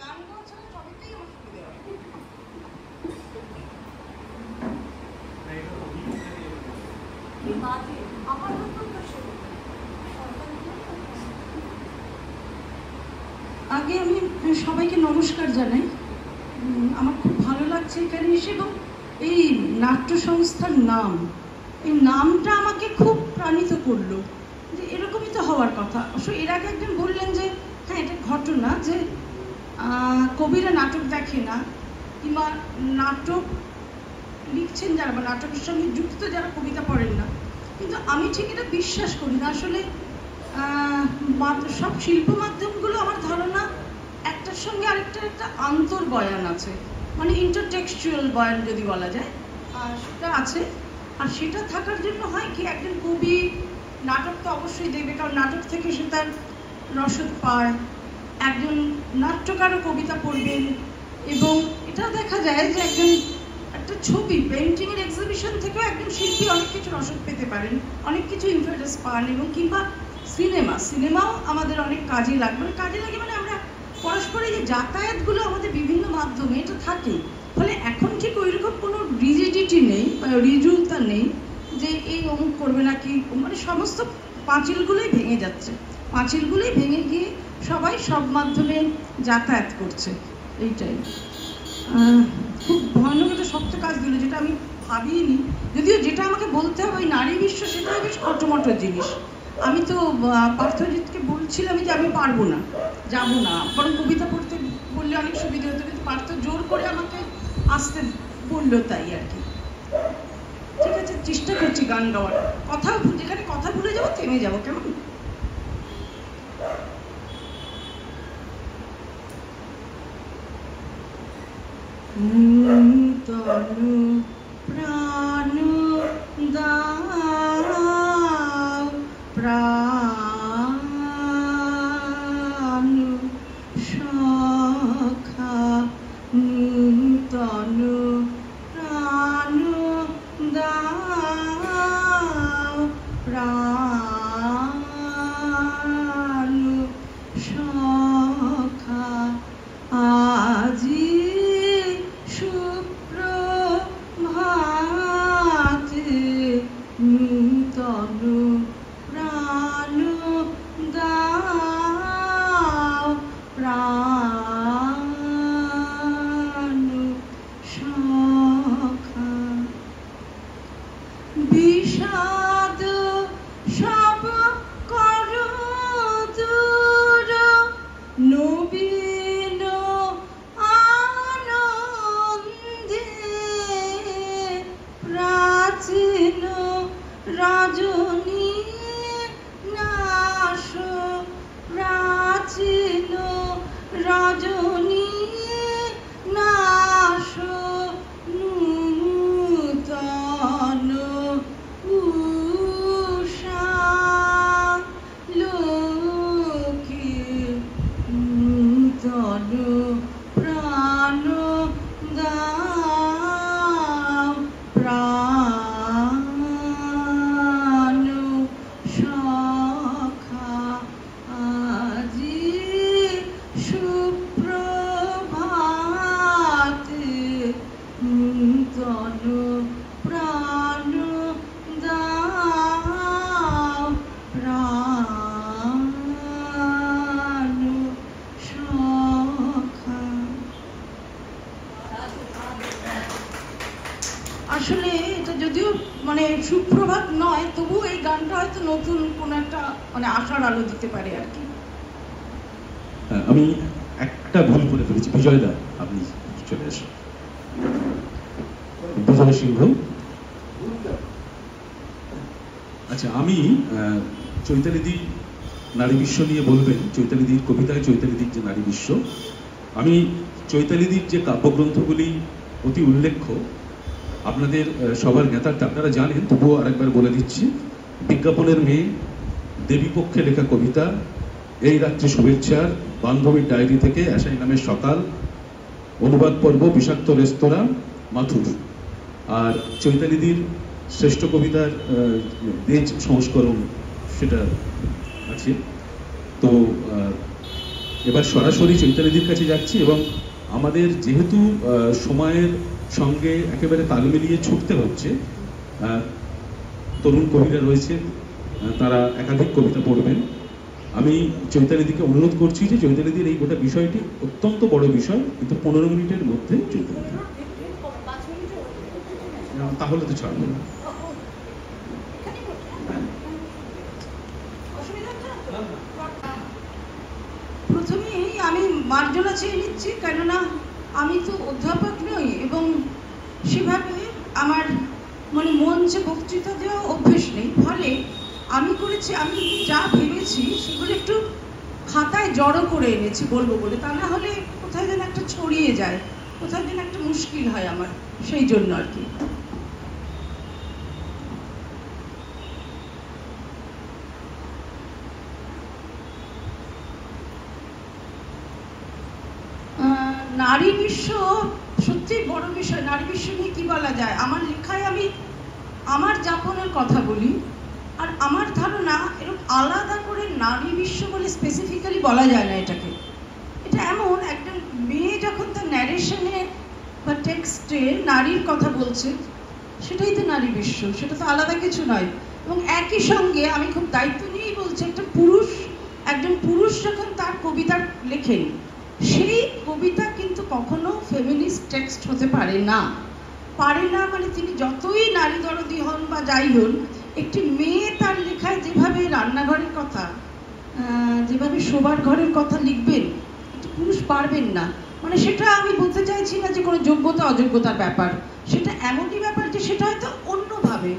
গান গাওয়া ছাড়া সবইতেই আমার সুবিধা হয়। আগে আমি সবাইকে নমস্কার জানাই। আমার খুব ভালো লাগছে এখানে এসে, এবং এই নাট্য সংস্থার নাম, এই নামটা আমাকে খুব প্রাণিত করলো যে এরকমই তো হওয়ার কথা। অবশ্য এর আগে একজন বললেন যে হ্যাঁ এটা ঘটনা যে কবিরা নাটক দেখে না, কিংবা নাটক লিখছেন যারা বা নাটকের সঙ্গে যুক্ত যারা কবিতা পড়েন না, কিন্তু আমি ঠিক এটা বিশ্বাস করি না। আসলে সব শিল্প মাধ্যমগুলো আমার ধারণা একটার সঙ্গে আরেকটার একটা আন্তর বয়ান আছে, মানে ইন্টারটেক্সচুয়াল বয়ান যদি বলা যায়, সেটা আছে। আর সেটা থাকার জন্য হয় কি, একজন কবি নাটক তো অবশ্যই দেখবে, কারণ নাটক থেকে সে তার রসদ পায়। একজন নাট্যকারও কবিতা পড়বেন, এবং এটা দেখা যায় যে একজন একটা ছবি পেন্টিংয়ের এক্সিবিশন থেকেও একজন শিল্পী অনেক কিছু রসদ পেতে পারেন, অনেক কিছু ইনফ্লুয়েন্স পান। এবং কিংবা সিনেমাও আমাদের অনেক কাজে লাগে, মানে আমরা পরস্পরের যে যাতায়াতগুলো আমাদের বিভিন্ন মাধ্যমে এটা থাকে, ফলে এখন ঠিক ওইরকম কোনো রিজিডিটি নেই বা রিজুলতা নেই যে এই অমুক করবে না কি, মানে সমস্ত পাঁচিলগুলোই ভেঙে যাচ্ছে, পাঁচিলগুলোই ভেঙে গিয়ে সবাই সব মাধ্যমে যাতায়াত করছে। এইটাই খুব ভয়ানক একটা শক্ত কাজ দিল, যেটা আমি ভাবিনি। যদিও যেটা আমাকে বলতে হবে ওই নারী বিশ্ব, সেটা বেশ কটমটো জিনিস। আমি তো পার্থজিৎকে বলছিলাম যে আমি পারবো না, যাবো না, বরং কবিতা পড়তে বললে অনেক সুবিধা হতো, কিন্তু পার্থ জোর করে আমাকে আসতে বললো, তাই আর কি। ঠিক আছে, চেষ্টা করছি গান গাওয়ার। কথা যেখানে কথা ভুলে যাবো থেমে যাবো, কেমন? তনু প্রাণ দাও, প্রাণ সখা, তনু প্রাণ দাও, প্রাণ সখা, আজি সুপ্রভাতে, তনু প্রাণ দাও, প্রাণ সখা, বিষাদ সব কর দূর, নবীন আনন্দে, প্রাচীন রজনী নাশ, প্রাচীন রজনী নাশ, নূতন উষা লোকে, নূতন প্রাণ দাও, প্রাণ সখা, আজি সুপ্রভাতে, নূতন প্রাণ দাও, প্রাণ সখা। আসলে এটা যদিও মানে সুপ্রভাত নয়, তবুও এই গানটা হয়তো নতুন কোন একটা মানে আশার আলো দিতে পারে আর কি। আমি একটা ভুল করে ফেলেছি। বিজয়দা, আপনি চলে আসুন। বিজয় সিংহ। আচ্ছা, আমি চৈতালিদি নারী বিশ্ব নিয়ে বলবেন, চৈতালিদির কবিতায় চৈতালিদির যে নারী বিশ্ব, আমি চৈতালিদির যে কাব্যগ্রন্থগুলি অতি উল্লেখ্য, আপনাদের সবার নেতারটা আপনারা জানেন, তবুও আরেকবার বলে দিচ্ছি। বিজ্ঞাপনের মেয়ে, দেবীপক্ষে লেখা কবিতা, এই রাত্রে শুভেচ্ছার, বান্ধবীর ডায়েরি থেকে, আশাই নামের সকাল, অনুবাদ পর্ব, বিষাক্ত রেস্তোরাঁ, মাথুর। আর চৈতালিদির শ্রেষ্ঠ কবিতার দেজ সংস্করণ সেটা আছে। তো এবার সরাসরি চৈতালিদির কাছে যাচ্ছি এবং আমাদের যেহেতু সময়ের সঙ্গে একেবারে তাল মিলিয়ে ছুটতে হচ্ছে, তরুণ কবিরা রয়েছে, তারা একাধিক কবিতা পড়বেন। আমি চৈতালিদিকে অনুরোধ করছি যে চৈতালিদির এই গোটা বিষয়টি অত্যন্ত বড় বিষয়, কিন্তু 15 মিনিটের মধ্যে চৈতালিদি, তাহলে তো ছাড়বো না। প্রথমেই আমি মার্জনা চেয়ে নিচ্ছি, কেননা আমি তো অধ্যাপক নই এবং সেভাবে আমার মানে মঞ্চে বক্তৃতা দেওয়া অভ্যেস নেই। ফলে আমি করেছি, আমি যা ভেবেছি সেগুলো একটু খাতায় জড়ো করে এনেছি বলবো বলে, তা না হলে কোথায় যেন একটা ছড়িয়ে যায়, কোথায় যেন একটা মুশকিল হয় আমার, সেই জন্য আর কি। নারী বিশ্ব সত্যি বড় বিষয়। নারী বিশ্ব নিয়ে কি বলা যায়? আমার লেখায় আমি আমার যাপনের কথা বলি, আর আমার ধারণা এরকম আলাদা করে নারী বিশ্ব বলে স্পেসিফিক্যালি বলা যায় না এটাকে। এটা এমন একজন মেয়ে যখন তার ন্যারেশনে বা টেক্সটে নারীর কথা বলছে, সেটাই তো নারী বিশ্ব, সেটা তো আলাদা কিছু নয়। এবং একই সঙ্গে আমি খুব দায়িত্ব নিয়েই বলছি, একজন পুরুষ যখন তার কবিতা লেখেন, সেই কবিতা কিন্তু কখনো ফেমিনিস্ট টেক্সট হতে পারে না। মানে তিনি যতই নারী দরদি হন বা যাই হন, একটি মেয়ে তার লেখায় যেভাবে রান্নাঘরের কথা, যেভাবে শোবার ঘরের কথা লিখবেন, একটি পুরুষ পারবেন না। মানে সেটা আমি বলতে চাইছি না যে কোনো যোগ্যতা অযোগ্যতার ব্যাপার, সেটা এমনই ব্যাপার যে সেটা হয়তো অন্যভাবে,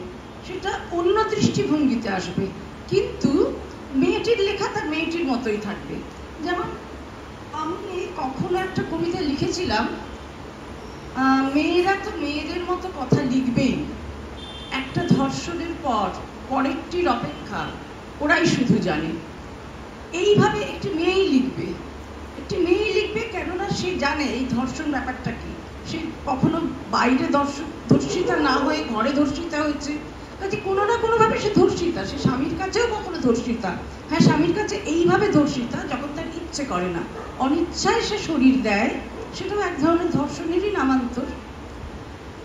সেটা অন্য দৃষ্টিভঙ্গিতে আসবে, কিন্তু মেয়েটির লেখা তার মেয়েটির মতোই থাকবে। যেমন আমি কখনো একটা কবিতা লিখেছিলাম, মেয়েরা তো মেয়েদের মতো কথা লিখবেই, একটা ধর্ষণের পর পরেরটির অপেক্ষা ওরাই শুধু জানে। এইভাবে একটি মেয়েই লিখবে, কেননা সে জানে এই ধর্ষণ ব্যাপারটা কি। সে কখনো বাইরে ধর্ষিতা না হয়ে ঘরে ধর্ষিতা হয়েছে, কাজে কোনো না কোনোভাবে সে ধর্ষিতা। সে স্বামীর কাছেও কখনো ধর্ষিতা, হ্যাঁ স্বামীর কাছে এইভাবে ধর্ষিতা যখন তার ইচ্ছে করে না, অনিচ্ছায় সে শরীর দেয়, সেটাও এক ধরনের ধর্ষণেরই নামান্তর।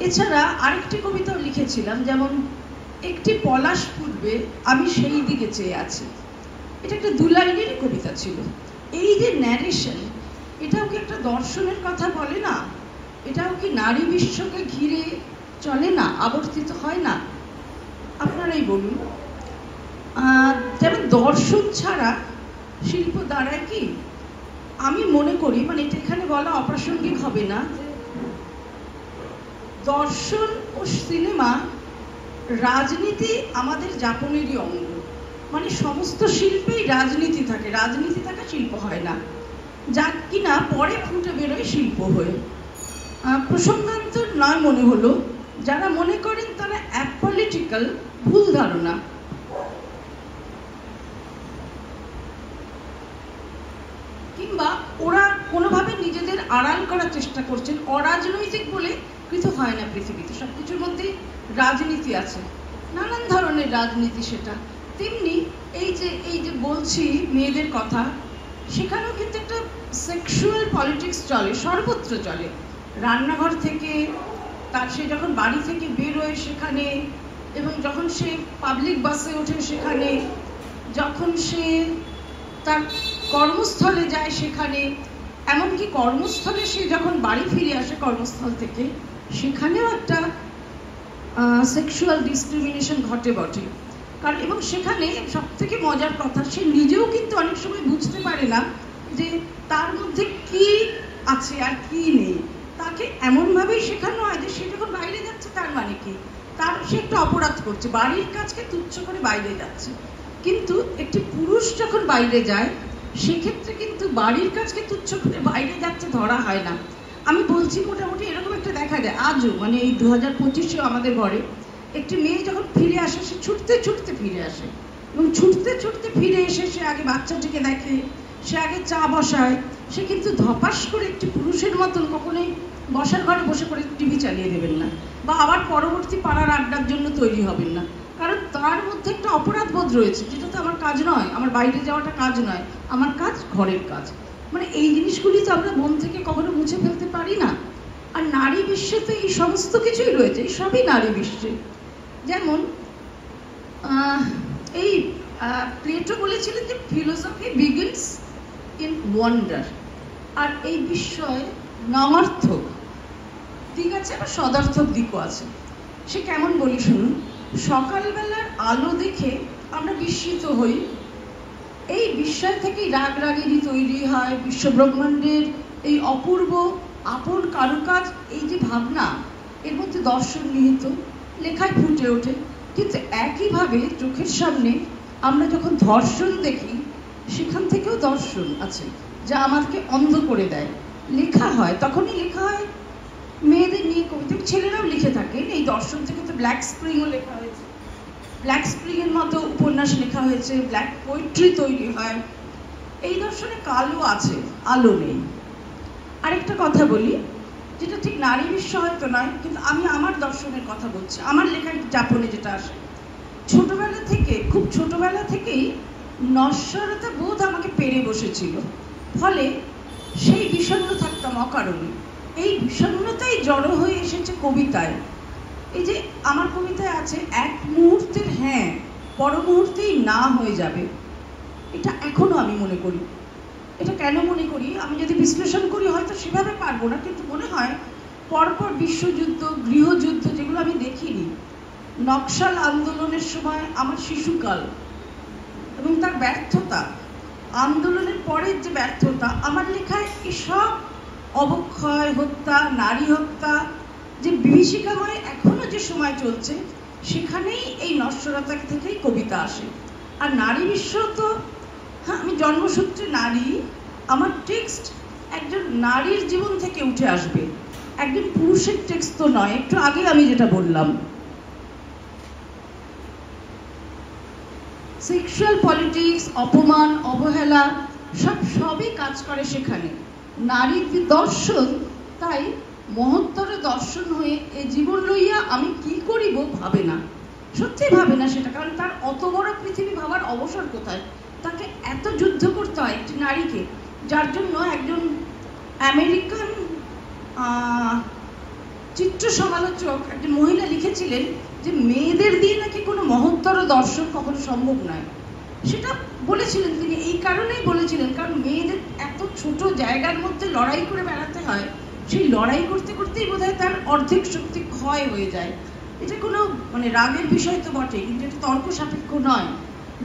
এছাড়া আরেকটি কবিতাও লিখেছিলাম, যেমন একটি পলাশ ফুটবে আমি সেই দিকে চেয়ে আছি। এটা একটা 2 লাইনেরই কবিতা ছিল। এই যে ন্যারেশন, এটাও কি একটা দর্শনের কথা বলে না? এটাও কি নারী বিশ্বকে ঘিরে চলে না, আবর্তিত হয় না? আপনারাই বলুন। যেমন দর্শন ছাড়া শিল্প দাঁড়ায় কি? আমি মনে করি, মানে এটা এখানে বলা অপ্রাসঙ্গিক হবে না, দর্শন ও সিনেমা, রাজনীতি আমাদের যাপনেরই অঙ্গ। মানে সমস্ত শিল্পেই রাজনীতি থাকে, রাজনীতি থাকা শিল্প হয় না, যা কিনা পরে ফুটে বেরোয় শিল্প হয়ে। প্রসঙ্গান্তর নয় মনে হলো, যারা মনে করেন তারা অ্যাপলিটিক্যাল, ভুল ধারণা। কিংবা ওরা কোনোভাবে নিজেদের আড়াল করার চেষ্টা করছেন, অরাজনৈতিক বলে কিছু হয় না পৃথিবীতে, সবকিছুর মধ্যে রাজনীতি আছে, নানান ধরনের রাজনীতি। সেটা তেমনি এই যে বলছি মেয়েদের কথা, সেখানেও কিন্তু একটা সেক্সুয়াল পলিটিক্স চলে, সর্বত্র চলে। রান্নাঘর থেকে সে যখন বাড়ি থেকে বেরোয় সেখানে, এবং যখন সে পাবলিক বাসে ওঠে সেখানে, যখন সে তার কর্মস্থলে যায় সেখানে, এমনকি কর্মস্থলে সে যখন বাড়ি ফিরে আসে কর্মস্থল থেকে, সেখানেও একটা সেক্সুয়াল ডিসক্রিমিনেশন ঘটে বটে। কারণ এবং সেখানে সব থেকে মজার কথা, সে নিজেও কিন্তু অনেক সময় বুঝতে পারে না যে তার মধ্যে কি আছে আর কি নেই। তাকে এমনভাবেই শেখানো হয় যে সে যখন বাইরে যাচ্ছে তার মানে কি, সে একটা অপরাধ করছে, বাড়ির কাজকে তুচ্ছ করে বাইরে যাচ্ছে। কিন্তু একটি পুরুষ যখন বাইরে যায়, সেক্ষেত্রে কিন্তু বাড়ির কাজকে তুচ্ছ করে বাইরে যাচ্ছে ধরা হয় না। আমি বলছি মোটামুটি এরকম একটা দেখা যায় আজও, মানে এই 2025-এও আমাদের ঘরে একটি মেয়ে যখন ফিরে আসে, সে ছুটতে ছুটতে ফিরে আসে, এবং ছুটতে ছুটতে ফিরে এসে সে আগে বাচ্চাটিকে দেখে, সে আগে চা বসায়। সে কিন্তু ধপাস করে একটি পুরুষের মতন কখনোই বসার ঘরে বসে করে টিভি চালিয়ে দেবেন না, বা আবার পরবর্তী পাড়ার আড্ডার জন্য তৈরি হবেন না, কারণ তার মধ্যে একটা অপরাধ বোধ রয়েছে, যেটা তো আমার কাজ নয়, আমার বাইরে যাওয়াটা কাজ নয়, আমার কাজ ঘরের কাজ। মানে এই জিনিসগুলি তো আমরা মন থেকে কখনো মুছে ফেলতে পারি না। আর নারী বিশ্বে তো এই সমস্ত কিছুই রয়েছে, এই সবই নারী বিশ্বে। যেমন এই প্লেটো বলেছিলেন যে ফিলোসফি বিগিনস ইন ওয়ান্ডার, আর এই বিস্ময় নমার্থক দিক আছে বা সদার্থক দিকও আছে। সে কেমন বলি শুনুন। সকালবেলার আলো দেখে আমরা বিস্মিত হই, এই বিস্ময় থেকেই রাগ রাগিনী তৈরি হয়, বিশ্বব্রহ্মাণ্ডের এই অপূর্ব আপন কারুকাজ, এই যে ভাবনা, এর মধ্যে দর্শন নিহিত, লেখায় ফুটে ওঠে। কিন্তু একইভাবে চোখের সামনে আমরা যখন ধর্ষণ দেখি, সেখান থেকেও দর্শন আছে যা আমাদেরকে অন্ধ করে দেয়। লেখা হয়, তখনই লেখা হয় মেয়েদের নিয়ে কবিতা, ছেলেরাও লিখে থাকেন। এই দর্শন থেকে তো ব্ল্যাক স্প্রিংও লেখা হয়েছে, ব্ল্যাক স্প্রিং এর মতো উপন্যাস লেখা হয়েছে, ব্ল্যাক পোয়েট্রি তৈরি হয়। এই দর্শনে কালো আছে, আলো নেই। আরেকটা কথা বলি, যেটা ঠিক নারী বিশ্ব হয়তো নয়, কিন্তু আমি আমার দর্শনের কথা বলছি, আমার লেখায় যাপনে যেটা আসে। ছোটবেলা থেকে, খুব ছোটবেলা থেকেই নশ্বরতা বোধ আমাকে পেরে বসেছিল, ফলে সেই বিষণ্ণ থাকতাম অকারণে। এই বিষণ্ণতাই জড়ো হয়ে এসেছে কবিতায়। এই যে আমার কবিতায় আছে, এক মুহূর্তের হ্যাঁ পর মুহূর্তেই না হয়ে যাবে, এটা এখনো আমি মনে করি। এটা কেন মনে করি, আমি যদি বিশ্লেষণ করি হয়তো সেভাবে পারবো না, কিন্তু মনে হয় পরপর বিশ্বযুদ্ধ, গৃহযুদ্ধ, যেগুলো আমি দেখিনি, নকশাল আন্দোলনের সময় আমার শিশুকাল এবং তার ব্যর্থতা, আন্দোলনের পরের যে ব্যর্থতা, আমার লেখায় এসব অবক্ষয়, হত্যা, নারী হত্যা, যে বিভীষিকাময় এখনো যে সময় চলছে, সেখানেই এই নশ্বরতা থেকেই কবিতা আসে। আর নারী বিশ্ব তো, হ্যাঁ, আমি জন্মসূত্রে নারী, আমার টেক্সট একজন নারীর জীবন থেকে উঠে আসবে, একজন পুরুষের টেক্সট তো নয়। একটু আগে আমি যেটা বললাম, সেক্সুয়াল পলিটিক্স, অপমান, অবহেলা, সবই কাজ করে সেখানে। নারীর দর্শন তাই মহত্তর দর্শন হয়ে এ জীবন লইয়া আমি কি করিব ভাবে না, সত্যি ভাবে না সেটা, কারণ তার অত বড় পৃথিবী ভাবার অবসর কোথায়? তাকে এত যুদ্ধ করতে হয় একটি নারীকে, যার জন্য একজন আমেরিকান চিত্র সমালোচক, একজন মহিলা লিখেছিলেন যে মেয়েদের দিয়ে নাকি কোনো মহত্তর দর্শন কখনো সম্ভব নয়। সেটা বলেছিলেন তিনি, এই কারণেই বলেছিলেন কারণ মেয়েদের এত ছোট জায়গার মধ্যে লড়াই করে বেড়াতে হয়, সেই লড়াই করতে করতেই বোধহয় তার অর্ধেক শক্তি ক্ষয় হয়ে যায়। এটা কোনো মানে রাগের বিষয় তো বটে, কিন্তু এটা তর্ক সাপেক্ষ নয়।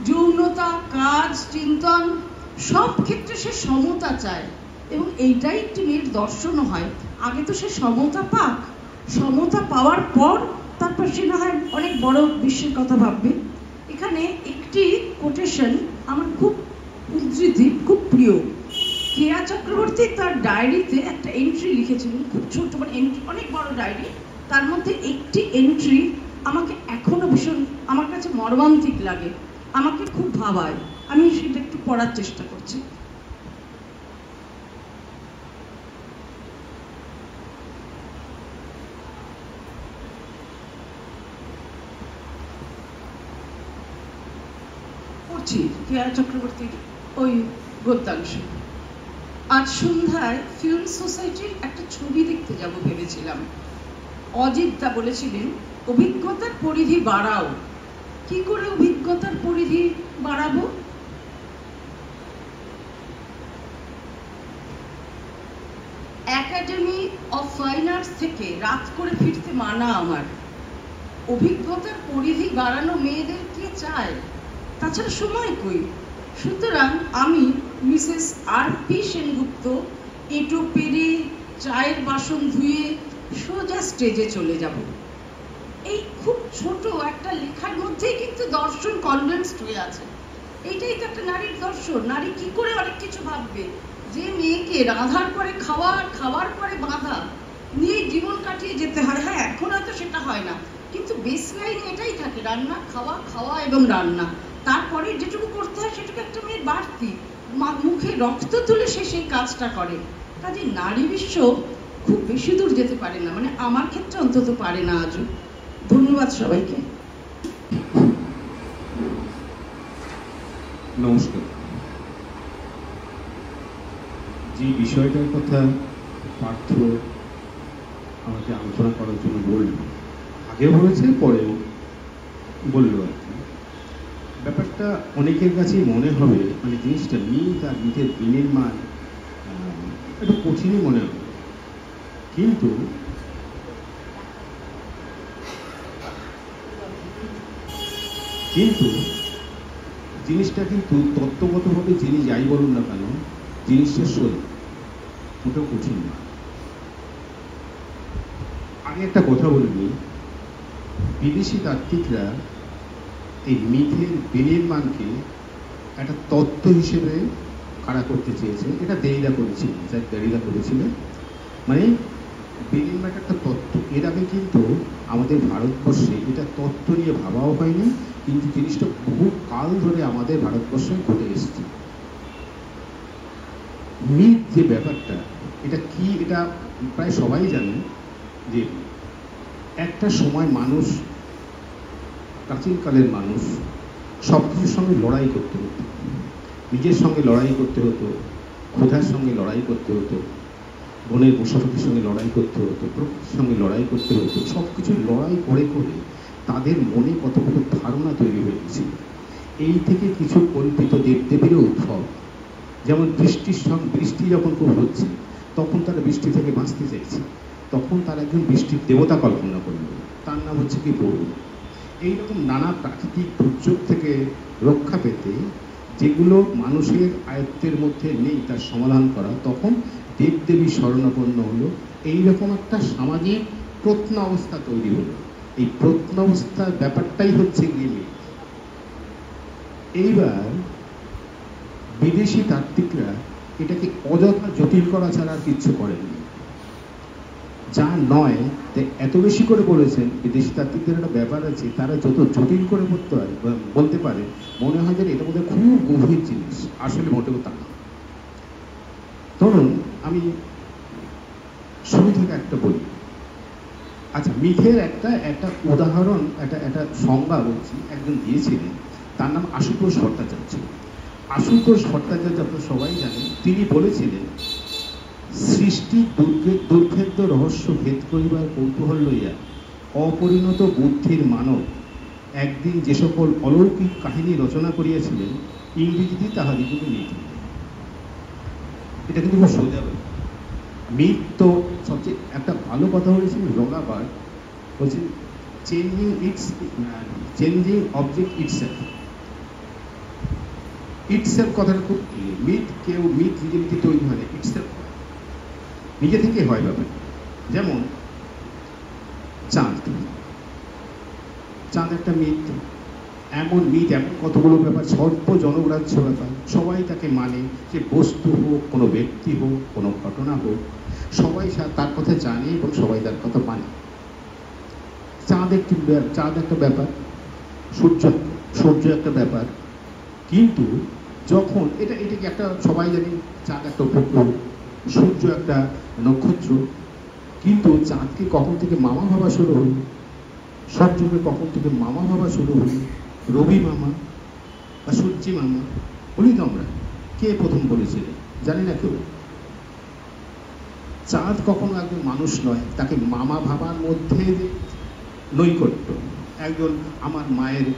যৌনতা, কাজ, চিন্তন, সব ক্ষেত্রে সে সমতা চায়, এবং এইটাই একটি মেয়ের দর্শনও হয়। আগে তো সে সমতা পাক, সমতা পাওয়ার পর তারপর সে না হয় অনেক বড় বিশ্বের কথা ভাববে। এখানে একটি কোটেশন আমার খুব উদ্ধৃতি, খুব প্রিয়। কেয়া চক্রবর্তী তার ডায়েরিতে একটা এন্ট্রি লিখেছিলেন, খুব ছোট, মানে অনেক বড় ডায়েরি, তার মধ্যে একটি এন্ট্রি আমাকে এখনো ভীষণ, আমার কাছে মর্মান্তিক লাগে, আমাকে খুব ভাবায়। আমি সেটা একটু পড়ার চেষ্টা করছি। কেয়া চক্রবর্তীর ওই গদ্যাংশ। আজ সন্ধ্যায় ফিল্ম সোসাইটির একটা ছবি দেখতে যাব ভেবেছিলাম। অজিত দা বলেছিলেন অভিজ্ঞতার পরিধি বাড়াও। কি করে অভিজ্ঞতার পরিধি বাড়াবো? একাডেমি অফ ফাইন আর্টস থেকে রাত করে ফিরতে মানা আমার। অভিজ্ঞতার পরিধি বাড়ানো মেয়েদের কে চায়? তাছাড়া সময় কই? সুতরাং আমি মিসেস আর.পি. সেনগুপ্ত এঁটো পেরে চায়ের বাসন ধুয়ে সোজা স্টেজে চলে যাব। এই খুব ছোট একটা লেখার মধ্যেই কিন্তু দর্শন কনডেন্সড হয়ে আছে। এইটাই তো একটা নারীর দর্শন। নারী কি করে অনেক কিছু ভাববে, যে মেয়েকে রাঁধার পরে খাওয়া, খাওয়ার পরে বাঁধা নিয়ে জীবন কাটিয়ে যেতে হয়। হ্যাঁ, এখন হয়তো সেটা হয় না, কিন্তু বেস লাইন এটাই থাকে, রান্না, খাওয়া, খাওয়া এবং রান্না। তারপরে যেটুকু করতে হয় সেটুকু একটা মেয়ের বাড়তি, মুখে রক্ত তুলে সে সেই কাজটা করে। কাজে নারী বিশ্ব খুব বেশি দূর যেতে পারে না, মানে আমার ক্ষেত্রে অন্তত পারে না আজও। ধন্যবাদ সবাইকে। নমস্কার। যে বিষয়টার কথা পার্থ আমাকে আলোচনা করার জন্য বলল, আগে বলেছে পরেও বললো আর কি, ব্যাপারটা অনেকের কাছেই মনে হবে মানে জিনিসটা মিথ আর মিথের বিনির্মাণ একটু কঠিনই মনে হবে, কিন্তু জিনিসটা কিন্তু তত্ত্বগতভাবে যিনি যাই বলুন না কেন জিনিসটা সোজা, ওটাও কঠিন না। আগে একটা কথা বলিনি, বিদেশি তাত্ত্বিকরা এই মিথের বিনির্মাণকে একটা তত্ত্ব হিসেবে কারা করতে চেয়েছে, এটা দেরিদা করেছিলেন, স্যার দেরিদা করেছিলেন, মানে বিনির্মাণটা একটা তত্ত্ব। এর আগে কিন্তু আমাদের ভারতবর্ষে এটা তত্ত্ব নিয়ে ভাবাও হয়নি, কিন্তু জিনিসটা বহু কাল ধরে আমাদের ভারতবর্ষে ঘটে এসেছে। মিথ যে ব্যাপারটা এটা কি, এটা প্রায় সবাই জানেন যে একটা সময় মানুষ, প্রাচীনকালের মানুষ সব কিছুর সঙ্গে লড়াই করতে হতো, নিজের সঙ্গে লড়াই করতে হতো, ক্ষুধার সঙ্গে লড়াই করতে হতো, বনের পশুপাখির সঙ্গে লড়াই করতে হতো, প্রকৃতির সঙ্গে লড়াই করতে হতো, সব কিছু লড়াই করে করে তাদের মনে কত কত ধারণা তৈরি হয়ে গেছিল। এই থেকে কিছু কল্পিত দেবদেবীরও উদ্ভব, যেমন বৃষ্টি যখন খুব হচ্ছে তখন তারা বৃষ্টি থেকে বাঁচতে চাইছে, তখন তারা একজন বৃষ্টির দেবতা কল্পনা করল, তার নাম হচ্ছে কি বরুণ। এইরকম নানা প্রাকৃতিক দুর্যোগ থেকে রক্ষা পেতে যেগুলো মানুষের আয়ত্তের মধ্যে নেই তার সমাধান করা, তখন দেবদেবী শরণাপন্ন হলো। এইরকম একটা সামাজিক প্রত্ন অবস্থা তৈরি হলো। এই প্রত্ন অবস্থার ব্যাপারটাই হচ্ছে গিয়ে এইবার বিদেশি তাত্ত্বিকরা এটাকে অযথা জটিল করা ছাড়া আর কিচ্ছু করেননি। যা নয় এত বেশি করে বলেছেন, বিদেশি তাত্ত্বিকদের একটা ব্যাপার আছে, তারা যত জটিল করে বলতে পারে মনে হয় যে এটা বোধহয় খুব গভীর জিনিস, আসলে মোটেও তা না। ধরুন আমি শুরু থেকে একটা বলি, আচ্ছা মিথের একটা উদাহরণ, একটা সংজ্ঞা বলছি, একজন দিয়েছিলেন, তার নাম আশুতোষ ভট্টাচার্য। আশুতোষ ভট্টাচার্য আপনারা সবাই জানেন, তিনি বলেছিলেন সৃষ্টি দুর্ভেদ্য রহস্য ভেদ করিবার কৌতূহল লইয়া অপরিণত বুদ্ধির মানব একদিন যে সকল অলৌকিক কাহিনী রচনা করিয়াছিলেন, ইংরেজিতে তাহাদিগুলো মিথ। এটা কিন্তু খুব সোজা। মিথ তো সবচেয়ে একটা ভালো কথা বলেছেন রোগাবার, বলছেন চেঞ্জিং অবজেক্ট ইটসেলফ কথাটা খুব মিথ, মিথ নিজে নিজে তৈরি হয় না, ইটসেলফ নিজে থেকে হয় ব্যাপার। যেমন চাঁদ একটা মিথ, এমন কতগুলো ব্যাপার, সর্ব জনগ্রাহ্য ব্যাপার, সবাই তাকে মানে, সে বস্তু হোক, কোনো ব্যক্তি হোক, কোনো ঘটনা হোক, সবাই তার কথা জানে এবং সবাই তার কথা মানে। চাঁদ একটা ব্যাপার, সূর্য একটা ব্যাপার, কিন্তু যখন এটাকে একটা সবাই জানি, চাঁদ একটা উপগ্রহ, সূর্য একটা নক্ষত্র, কিন্তু চাঁদকে কখন থেকে মামা ভাবা শুরু হল, সূর্যকে কখন থেকে মামা ভাবা শুরু হল, রবি মামা বা সূর্যি মামা বলি তো আমরা, কে প্রথম বলেছিলেন জানি না কেউ। চাঁদ কখনো একজন মানুষ নয়, তাকে মামা ভাবার মধ্যে নৈকট্য, একজন আমার মায়ের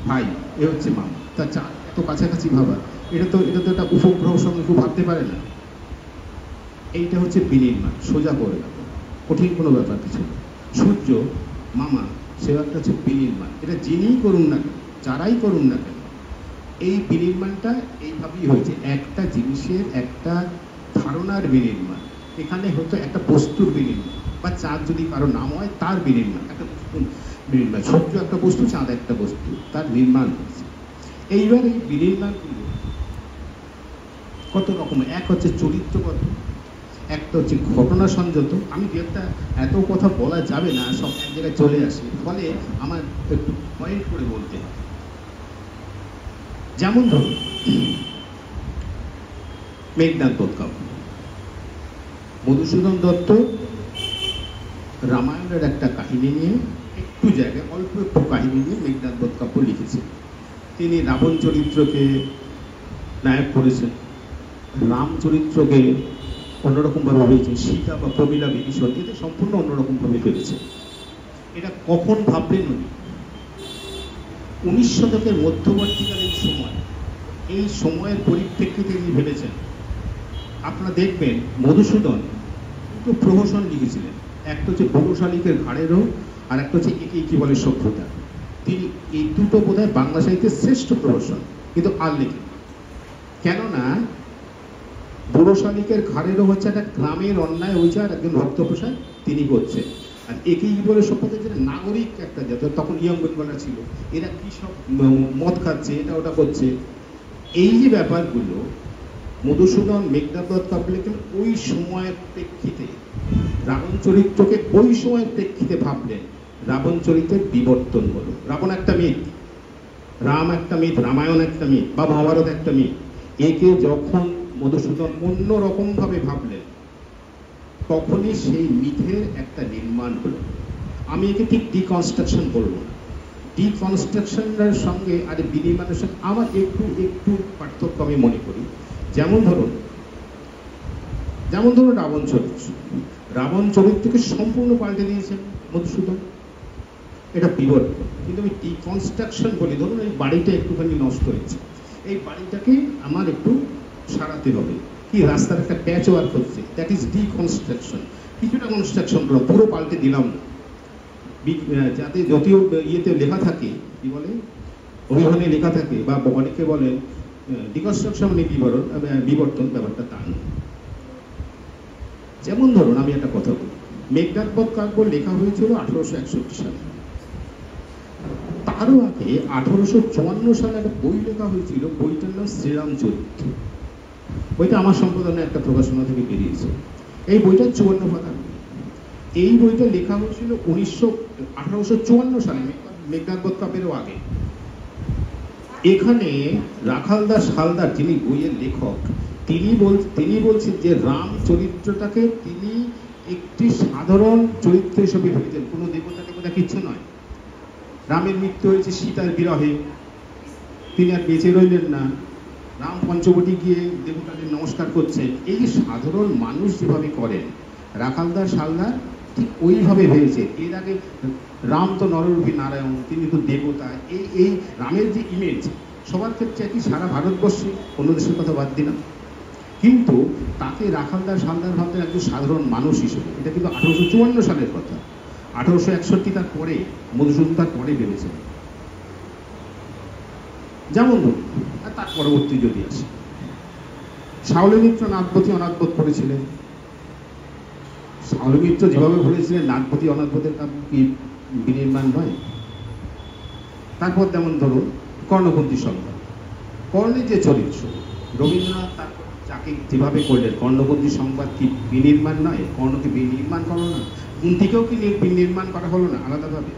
ভাই, এ হচ্ছে মামা, তা চাঁদ এত কাছাকাছি ভাবা, এটা তো একটা উপগ্রহ সঙ্গে কেউ ভাবতে পারে না। এইটা হচ্ছে বিনির্মাণ, সোজা করে দেবো, কঠিন কোনো ব্যাপার কিছু না। সূর্য মামা, সে একটা হচ্ছে বিনির্মাণ, এটা যিনিই করুন না কেন, যারাই করুন না কেন, এই বিনির্মাণটা এইভাবেই হয়েছে, একটা জিনিসের একটা ধারণার বিনির্মাণ। এখানে হয়তো একটা বস্তুর বিনির্মাণ, বা চাঁদ যদি কারো নাম হয় তার বিনির্মাণ, একটা বস্তুর বিনির্মাণ। সূর্য একটা বস্তু, চাঁদ একটা বস্তু, তার নির্মাণ হচ্ছে। এইবার এই বিনির্মাণগুলো কত রকম, এক হচ্ছে চরিত্রগত, একটা হচ্ছে ঘটনা সংযত। আমি একটা এত কথা বলা যাবে না, সব এক জায়গায় চলে আসে, ফলে আমার একটু পয়েন্ট করে বলতে হয়। যেমন ধরুন মেঘনাদ বধ কাব্য, মধুসূদন দত্ত রামায়ণের একটা কাহিনী নিয়ে, একটু জায়গায় অল্প একটু কাহিনী নিয়ে মেঘনাদ বধ কাব্য লিখেছেন। তিনি রাবণ চরিত্রকে নায়ক করেছেন, রাম চরিত্রকে অন্যরকমভাবে ভেবেছেন, সীতা বা প্রমীলা বিভীষণ এতে সম্পূর্ণ অন্যরকমভাবে ফেলেছে। এটা কখন ভাবলেন উনি? 19 শতকের মধ্যবর্তীকালীন সময়, এই সময়ের পরিপ্রেক্ষিতে তিনি ভেবেছেন। আপনারা দেখবেন মধুসূদন দুটো প্রহসন লিখেছিলেন, একটা হচ্ছে বুড়ো শালিকের ঘাড়েরও, আর একটা হচ্ছে একে কি বলে সভ্যতা। তিনি এই দুটো বোধহয় বাংলা সাহিত্যের শ্রেষ্ঠ প্রহসন, কিন্তু আর লেখেন। কেননা বুড়ো শালিকের ঘাড়েরও হচ্ছে একটা গ্রামের অন্যায় অবিচার একজন ভক্তপ্রসাদ তিনি করছেন, আর একেই বলে সভ্যতা যেটা নাগরিক একটা জাত, তখন ইয়ং বেঙ্গলরা ছিল, এরা কি সব মদ খাচ্ছে, এটা ওটা করছে। এই যে ব্যাপারগুলো মধুসূদন মেঘনাদ কাব্যে ওই সময়ের প্রেক্ষিতে রাবণ চরিত্রকে ওই সময়ের প্রেক্ষিতে ভাবলেন। রাবণ চরিত্রের বিবর্তন হলো। রাবণ একটা মিথ, রাম একটা মিথ, রামায়ণ একটা মিথ, বা মহাভারত একটা মিথ। একে যখন মধুসূদন অন্যরকম ভাবে ভাবলেন, তখনই সেই মিথের একটা নির্মাণ হলো। আমি একে ঠিক ডিকনস্ট্রাকশন বলবো না, ডিকনস্ট্রাকশনের সঙ্গে আর বিনির্মাণের সঙ্গে আমার একটু একটু পার্থক্য আমি মনে করি। যেমন ধরুন রাবণ চরিত্রকে সম্পূর্ণ পাল্টে দিয়েছেন মধুসূদন, এটা বিবর্তন। কিন্তু আমি ডিকনস্ট্রাকশন বলি, ধরুন এই বাড়িটা একটুখানি নষ্ট হয়েছে, এই বাড়িটাকে আমার একটু সারাতে হবে, কি রাস্তার একটা প্যাচ ওয়ার্ক হচ্ছে, দ্যাট ইজ ডিকনস্ট্রাকশন। কিছুটা কনস্ট্রাকশন করলাম, পুরো পাল্টে দিলাম না। যাতে যদিও ইয়েতে লেখা থাকে, কি বলে অভিধানে লেখা থাকে, বা অনেকে বলেন ডিকনস্ট্রাকশন মানে বিবর্তন, ব্যাপারটা তা নয়। যেমন ধরুন আমি একটা কথা বলি, মেঘনাদ কাব্য লেখা হয়েছিল 1861 সালে। তারও আগে 1854 সালে একটা বই লেখা হয়েছিল, বইটার নাম শ্রীরাম চরিত্র। বইটা আমার সম্পাদনায় একটা প্রকাশনা থেকে বেরিয়েছে। এই বইটা 54 পাতার। এই বইটা লেখা হয়েছিল 1854 সালে, মেঘনাদ কাব্যেরও আগে। এখানে রাখাল দাস হালদার, যিনি বইয়ের লেখক, তিনি বলছেন যে রাম চরিত্রটাকে তিনি একটি সাধারণ চরিত্র হিসেবে ভেবেছেন, কোনো দেবতা কিচ্ছু নয়। রামের মৃত্যু হয়েছে সীতার বিরহে, তিনি আর বেঁচে রইলেন না, রাম পঞ্চবটি গিয়ে দেবতাদের নমস্কার করছেন। এই যে সাধারণ মানুষ যেভাবে করেন, রাখাল দাস হালদার ঠিক ওইভাবে ভেবেছে। এর আগে রাম তো নররূপী নারায়ণ, তিনি তো দেবতা। এই রামের যে ইমেজ সবার ক্ষেত্রে একই, সারা ভারতবর্ষে, অন্য দেশের কথা বাদ দিলাম, কিন্তু তাকে রাখাল দাস হালদার ভাবতেন একজন সাধারণ মানুষ হিসেবে। এটা কিন্তু 1854 সালের কথা। 1861 তার পরে, মধুসূদন তার পরে ভেবেছেন। যেমন আর তার পরবর্তী যদি আসে, শাওলি মিত্র নাথপতি অনাথবোধ করেছিলেন। শাওলি মিত্র যেভাবে বলেছিলেন নাথপতি অনাথবোধের কাব্য কি বিনির্মাণ নয়? তারপর যেমন ধরুন কর্ণকুন্তী সংবাদ, কর্ণের যে চরিত্র, রবীন্দ্রনাথ যাকে যেভাবে করলেন, কর্ণকুন্তী সংবাদ কি বিনির্মাণ নয়? কর্ণকে বিনির্মাণ করো না, কুন্তিকেও কি বিনির্মাণ করা হলো না আলাদাভাবে?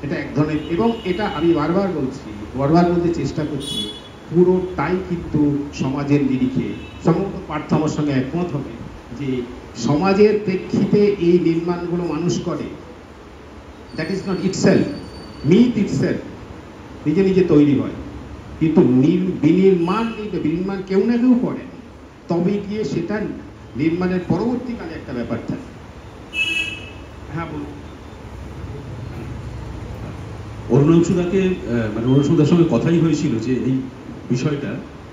এটা এক ধরনের, এবং এটা আমি বারবার বলতে চেষ্টা করছি, পুরোটাই কিন্তু সমাজের নিরিখে। সমগ্র পার্থ আমার সঙ্গে একমত হবে যে সমাজের প্রেক্ষিতে এই নির্মাণগুলো মানুষ করে। That is not itself myth, itself নিজে নিজে তৈরি হয়, কিন্তু বিনির্মাণ কেউ না কেউ করেন, তবে গিয়ে সেটা নির্মাণের পরবর্তীকালে একটা ব্যাপার থাকে। হ্যাঁ বলুন। অরুণাংশুদাকে মানে অরুণাংশুদার সঙ্গে কথাই হয়েছিল যে এই বিষয়টা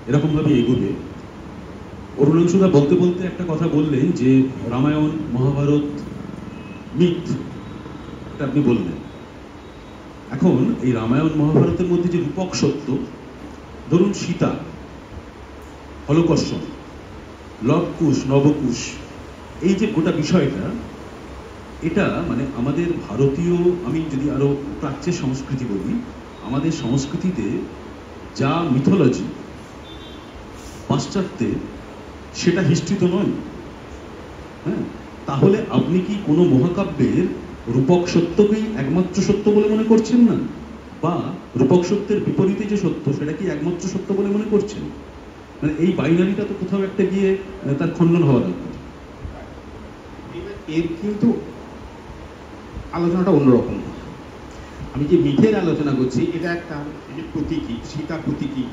এরকমভাবে এগোবে। অরুণাংশুদা বলতে বলতে একটা কথা বললেন যে রামায়ণ মহাভারত মিথ, এটা আপনি বললেন। এখন এই রামায়ণ মহাভারতের মধ্যে যে রূপক সত্য, ধরুন সীতা, হলকর্ষণ, লবকুশ, নবকুশ, এই যে গোটা বিষয়টা, এটা মানে আমাদের ভারতীয়, আমি যদি আরো প্রাচ্যের সংস্কৃতি বলি, আমাদের সংস্কৃতিতে যা মিথোলজি পাশ্চাত্যে, সেটা হিস্ট্রি তো নয়। হ্যাঁ, তাহলে আপনি কি কোনো মহাকাব্যের রূপক সত্যকেই একমাত্র সত্য বলে মনে করছেন না, বা রূপক সত্যের বিপরীতে যে সত্য সেটা কি একমাত্র সত্য বলে মনে করছেন? মানে এই বাইনারিটা তো কোথাও একটা গিয়ে তার খণ্ডন হওয়া দরকার। এর কিন্তু আলোচনাটা অন্যরকম। আমি যে মিথের আলোচনা করছি, এটা একটা প্রতীকী, সীতা প্রতীকী,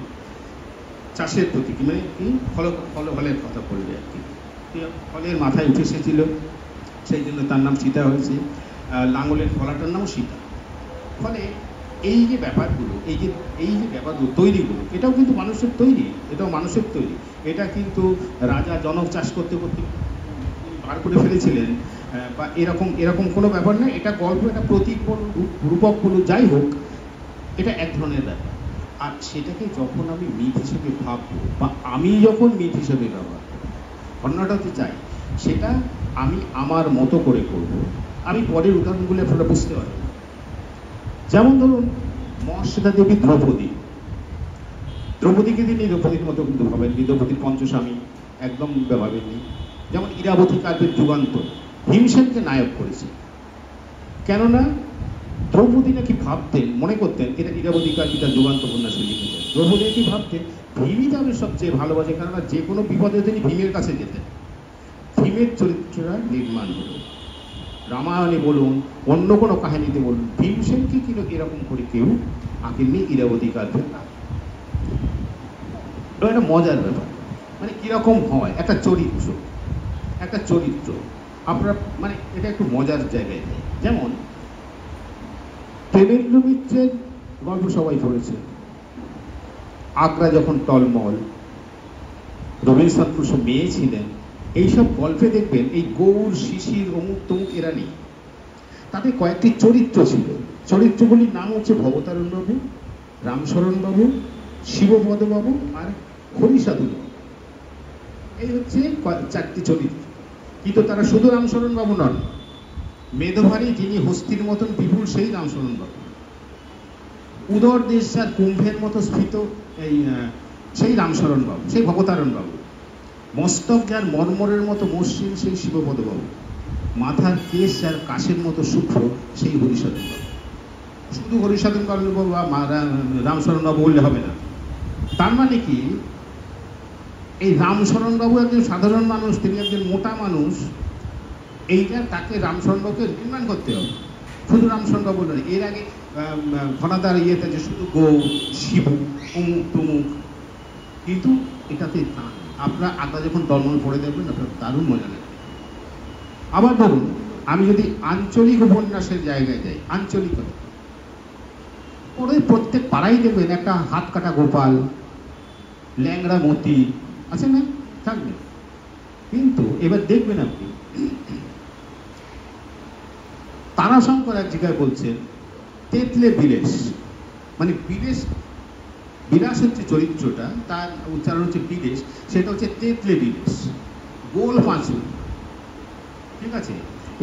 চাষের প্রতি মানে কি ফলের কথা বলবে আর কি, ফলের মাথায় উঠে এসেছিল, সেই জন্য তার নাম সীতা হয়েছে। লাঙ্গলের ফলাটার নামও সীতা। ফলে এই যে ব্যাপারগুলো, এই যে ব্যাপারগুলো তৈরিগুলো, এটাও কিন্তু মানুষের তৈরি, এটাও মানুষের তৈরি। এটা কিন্তু রাজা জনক চাষ করতে করতে বার করে ফেলেছিলেন বা এরকম কোনো ব্যাপার না। এটা গল্প, এটা প্রতীক বলুন, রূপক বলুন, যাই হোক, এটা এক ধরনের ব্যাপার। আর সেটাকে যখন আমি মিথ হিসেবে ভাববো বা আমি যখন মিথ হিসেবে ব্যবহার করবো, ঘটনাটাতে চাই সেটা আমি আমার মতো করে করব। আমি পরের উদাহরণগুলো আপনারা বুঝতে পারবেন। যেমন ধরুন মহাশ্বেতা দেবী দ্রৌপদীকে তিনি দ্রৌপদীর মতো কিন্তু ভাবেননি, দ্রৌপদীর পঞ্চস্বামী একদম ভাবেননি। যেমন ইরাবতী কাব্যের যুগান্ত ভীমসেনকে নায়ক করেছে, কেননা দ্রৌপদী নাকি ভাবতেন, মনে করতেন, এটা ইরাবতী কাব্যে তার যুগান্ত উপন্যাসে লিখেছেন, দ্রৌপদী নাকি ভাবতেন ভীমই তাদের সবচেয়ে ভালোবাসে, কেননা যে কোনো বিপদে তিনি ভীমের কাছে যেতেন। ভীমের চরিত্রটা নির্মাণ হল রামায়ণে বলুন, অন্য কোনো কাহিনীতে বলুন, ভীমসেনকে কিন্তু এরকম করে কেউ আঁকেননি ইরাবতী কাব্যে। একটা মজার ব্যাপার, মানে কিরকম হয় একটা চরিত্র আপনারা, মানে এটা একটু মজার জায়গায় নেই। যেমন প্রেমেন্দ্র মিত্রের গল্প সবাই পড়েছে, আগ্রা যখন টলমল, রবীন্দ্রনাথ প্রসব মেয়ে ছিলেন, এইসব গল্পে দেখবেন এই গৌর, শিশির, অমুক তমুক এরা নেই। তাতে কয়েকটি চরিত্র ছিল, চরিত্রগুলির নাম হচ্ছে ভবতারণ বাবু, রামশরণ বাবু, শিবপদ বাবু আর হরিসাধু বাবু। এই হচ্ছে চারটি চরিত্র। কিন্তু তারা শুধু রামশরণ বাবু নন, মেধভারী যিনি হস্তির মতন বিপুল সেই রামশরণ বাবু, উদর দেশ যার কুম্ভের মতো স্ফীত সেই রামশরণ বাবু, সেই ভবতারণ বাবু, মস্তক যার মর্মরের মতো মসৃণ সেই শিবপদ বাবু, মাথার কেশ যার কাশের মতো সূক্ষ্ম সেই হরিসাধন বাবু। শুধু হরিসাধন বাবু বা রামশরণ বাবু বললে হবে না। তার মানে কি এই রামশরণ বাবু একজন সাধারণ মানুষ, তিনি একজন মোটা মানুষ, এইটা তাকে রামশরণ বাবুকে নির্মাণ করতে হবে। শুধু রামশরণ বাবু নয়, এর আগে ঘনাদার ইয়েতে যে শুধু গৌ, শিবু, অমুক তমুক, কিন্তু এটাতে না। আপনার আগ্রা যখন টলমল পড়ে দেখবেন আপনার দারুণ মজা লাগবে। আবার ধরুন আমি যদি আঞ্চলিক উপন্যাসের জায়গায় যাই, আঞ্চলিকতা পরে প্রত্যেক পাড়াই দেখবেন একটা হাত কাটা গোপাল, ল্যাংড়া মতি আছে না, থাকবে। কিন্তু এবার দেখবেন আপনি তারাশঙ্কর এক জায়গায় বলছেন তেতলে বিলেস, মানে বিলাস হচ্ছে চরিত্রটা, তার উচ্চারণ হচ্ছে বিদেশ, সেটা হচ্ছে তেতলে বিদেশ, গোল পাঁচু, ঠিক আছে।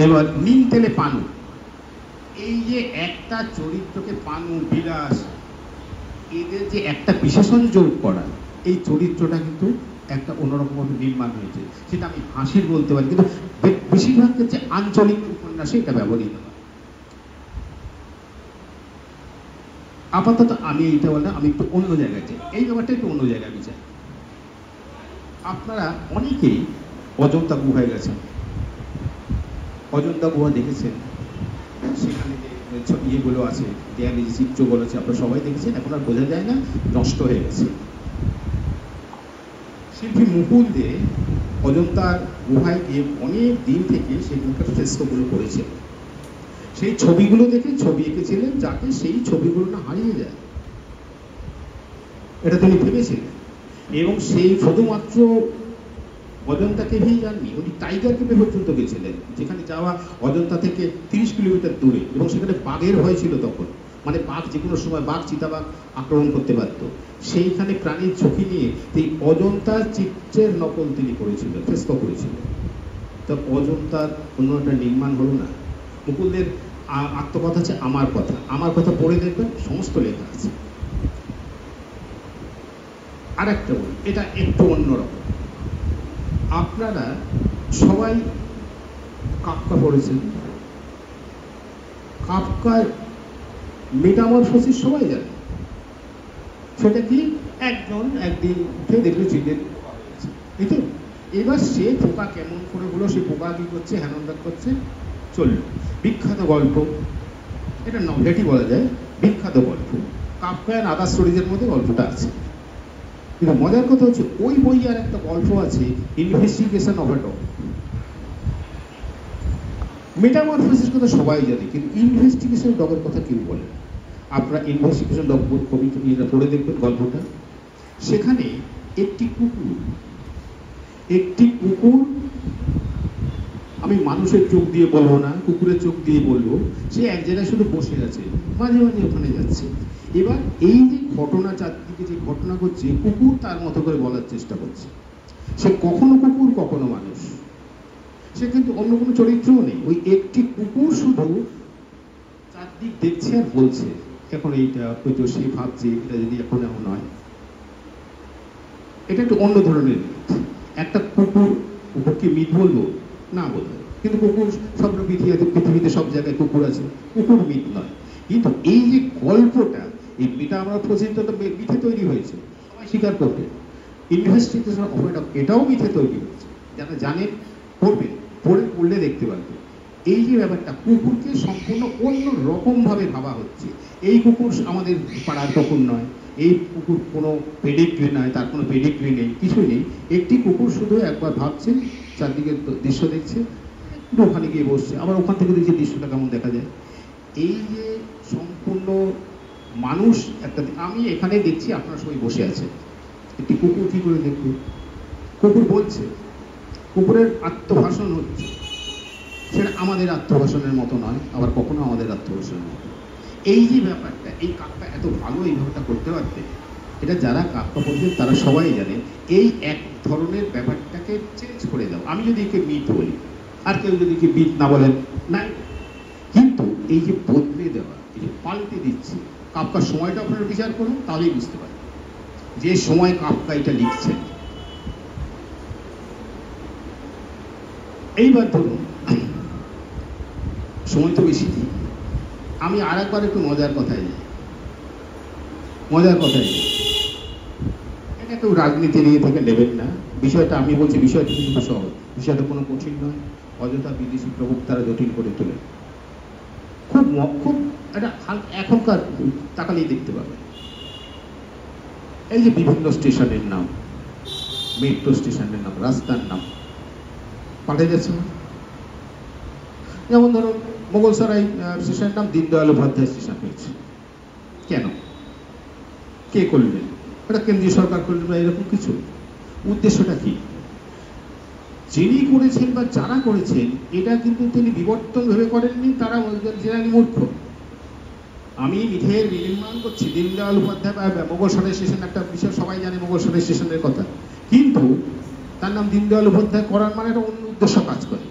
এবার নিম তেলে পানু, এই যে একটা চরিত্রকে পানু, বিলাস, এদের যে একটা বিশেষণ যোগ করা, এই চরিত্রটা কিন্তু একটা অন্যরকমভাবে নির্মাণ হয়েছে। সেটা আমি হাসির বলতে পারি, কিন্তু বেশিরভাগ ক্ষেত্রে আঞ্চলিক উপন্যাসে এটা ব্যবহৃত হয়। আপাতত আমি এইটা বললাম, আমি একটু অন্য জায়গায় চাই, এই ব্যাপারটা একটু অন্য জায়গায় আমি চাই। আপনারা অনেকেই অজন্তা গুহায় গেছেন, অজন্তা গুহা দেখেছেন, সেখানে যে ইয়েগুলো আছে, দেয়ালে যে চিত্রগুলো আছে, আপনারা সবাই দেখেছেন, এখন আর বোঝা যায় না, নষ্ট হয়ে গেছে। শিল্পী মুকুল দে অজন্তার গুহায় গিয়ে অনেক দিন থেকে সেখানকার ফ্রেস্কোগুলো করেছেন। সেই ছবিগুলো দেখে ছবি এঁকেছিলেন যাতে সেই ছবিগুলো না হারিয়ে যায়, এটা তিনি ভেবেছিলেন। এবং সেই শুধুমাত্র অজন্তা কেভেই যাননি, উনি টাইগার কেভে পর্যন্ত গেছিলেন, যেখানে যাওয়া অজন্তা থেকে 30 কিলোমিটার দূরে, এবং সেখানে বাঘের ভয় ছিল তখন, মানে বাঘ যে কোনো সময় চিতাবাঘ আক্রমণ করতে পারত। সেইখানে প্রাণীর ঝুঁকি নিয়ে এই অজন্তার চিত্রের নকল তিনি করেছিলেন, ফ্রেস্কো করেছিলেন। তা অজন্তার অন্য একটা নির্মাণ হলো না। মুকুলদের আত্মকথা আছে আমার কথা পড়ে দেখবেন, সমস্ত লেখা আছে। আর একটা বলি, এটা একটু অন্যরকম। আপনারা সবাই কাফকা পড়েছেন, কাফকার মেটামরফোসিস সবাই জানে। সেটা কি, একদিন উঠে দেখলো চিঠি, এই তো এবার সে পোকা কেমন করে হলো, সে পোকা কি করছে, হ্যানন্দার করছে, চলল। বিখ্যাত গল্প, এটা নভেলটি বলা যায়, বিখ্যাত গল্প, কাফকা অ্যান্ড আদার স্টোরিজের মধ্যে গল্পটা আছে। কিন্তু মজার কথা হচ্ছে ওই বই আর একটা গল্প আছে, investigation of a dog. Metamorphosis কথা সবাই জানে, কিন্তু ইনভেস্টিগেশন ডগের কথা কেউ বলে না। আপনারা ইনভেস্টিগেশন ডগ কবিতা পড়ে দেখবেন গল্পটা। সেখানে একটি কুকুর, আমি মানুষের চোখ দিয়ে বলবো না, কুকুরের চোখ দিয়ে বলবো, সে এক জায়গায় শুধু বসে আছে, মাঝে মাঝে ওখানে যাচ্ছে। এবার এই যে ঘটনা, চারদিকে যে ঘটনা ঘটছে, কুকুর তার মতো করে বলার চেষ্টা করছে। সে কখনো কুকুর কখনো মানুষ, সে কিন্তু অন্য কোনো চরিত্রও নেই। ওই একটি কুকুর শুধু চারদিক দেখছে আর বলছে, এখন এইটা হয়তো সে ভাবছে এটা যদি এখন এমন হয়। এটা একটু অন্য ধরনের মিথ। একটা কুকুরকে মিথ বলবো না, বলবো, কিন্তু কুকুর সব পৃথিবীতে সব জায়গায় কুকুর আছে, কুকুর মিথ নয়। কিন্তু এই যে গল্পটা, এই মেটামরফোসিস তো মিথে তৈরি হয়েছে, সবাই স্বীকার করবে। ইনভেস্টিগেশন অফ এ ডগ এটাও মিথে তৈরি হয়েছে, যারা জানেন পড়বে, পড়লে দেখতে পারবে। এই যে ব্যাপারটা, কুকুরকে সম্পূর্ণ অন্য রকম ভাবে ভাবা হচ্ছে। এই কুকুর আমাদের পাড়ার কুকুর নয়, এই কুকুর কোনো পেডিগ্রি নয়, তার কোনো পেডিগ্রি নেই, কিছুই নেই। একটি কুকুর শুধু একবার ভাবছে, চারদিকে দৃশ্য দেখছে, একটু ওখানে গিয়ে বসছে, আবার ওখান থেকে দেখছে দৃশ্যটা কেমন দেখা যায়। এই যে সম্পূর্ণ মানুষ একটা, আমি এখানে দেখছি আপনারা সবাই বসে আছে, একটি কুকুর কি করে দেখবে? কুকুর বলছে, কুকুরের আত্মভাষণ হচ্ছে, সেটা আমাদের আত্মভাষণের মতো নয়, আবার কখনো আমাদের আত্মভাষণের মতো। এই যে ব্যাপারটা, এই কাকটা এত ভালো এই ব্যাপারটা করতে পারতে, এটা যারা কাকটা পড়ছেন তারা সবাই জানেন। এই এক ধরনের ব্যাপারটাকে চেঞ্জ করে দাও। আমি যদি একে মিথ বলি, আর কেউ যদি একে মিথ না বলেন নাই, কিন্তু এই যে বদলে দেওয়া, এই যে পাল্টে দিচ্ছে, কাফকার সময়টা আপনারা বিচার করুন, তাহলেই বুঝতে পারেন যে সময় কাফকা এটা লিখছেন। এইবার ধরুন, সময় তো বেশি দিই, আমি আর একবার একটু মজার কথায় যাই। এটা কেউ রাজনীতি নিয়ে থেকে নেবেন না, বিষয়টা আমি বলছি, বিষয়টা কিন্তু সহজ, বিষয়টা কোনো কঠিন নয়। অযথা বিদেশি প্রবক্তারা জটিল করে তোলে, খুব এটা এখনকার তাকালেই দেখতে পাবে। এই যে বিভিন্ন স্টেশনের নাম, মেট্রো স্টেশনের নাম, রাস্তার নাম পাল্টে যাচ্ছে না। যেমন ধরুন মোগলসরাই স্টেশনের নাম দীনদয়াল উপাধ্যায় স্টেশন হয়েছে, কেন, কে করলেন? এটা কেন্দ্রীয় সরকার করলেন বা এরকম কিছু? উদ্দেশ্যটা কি? যিনি করেছেন বা যারা করেছেন, এটা কিন্তু তিনি বিবর্তন ভেবে করেননি, তারা বলছেন মূর্খ। আমি মিথের নির্মাণ করছি দীনদয়াল উপাধ্যায় বা মোগলসরাই স্টেশন, একটা বিষয় সবাই জানে মোগলসরাই স্টেশনের কথা, কিন্তু তার নাম দীনদয়াল উপাধ্যায় করার মানে একটা অন্য উদ্দেশ্য কাজ করে।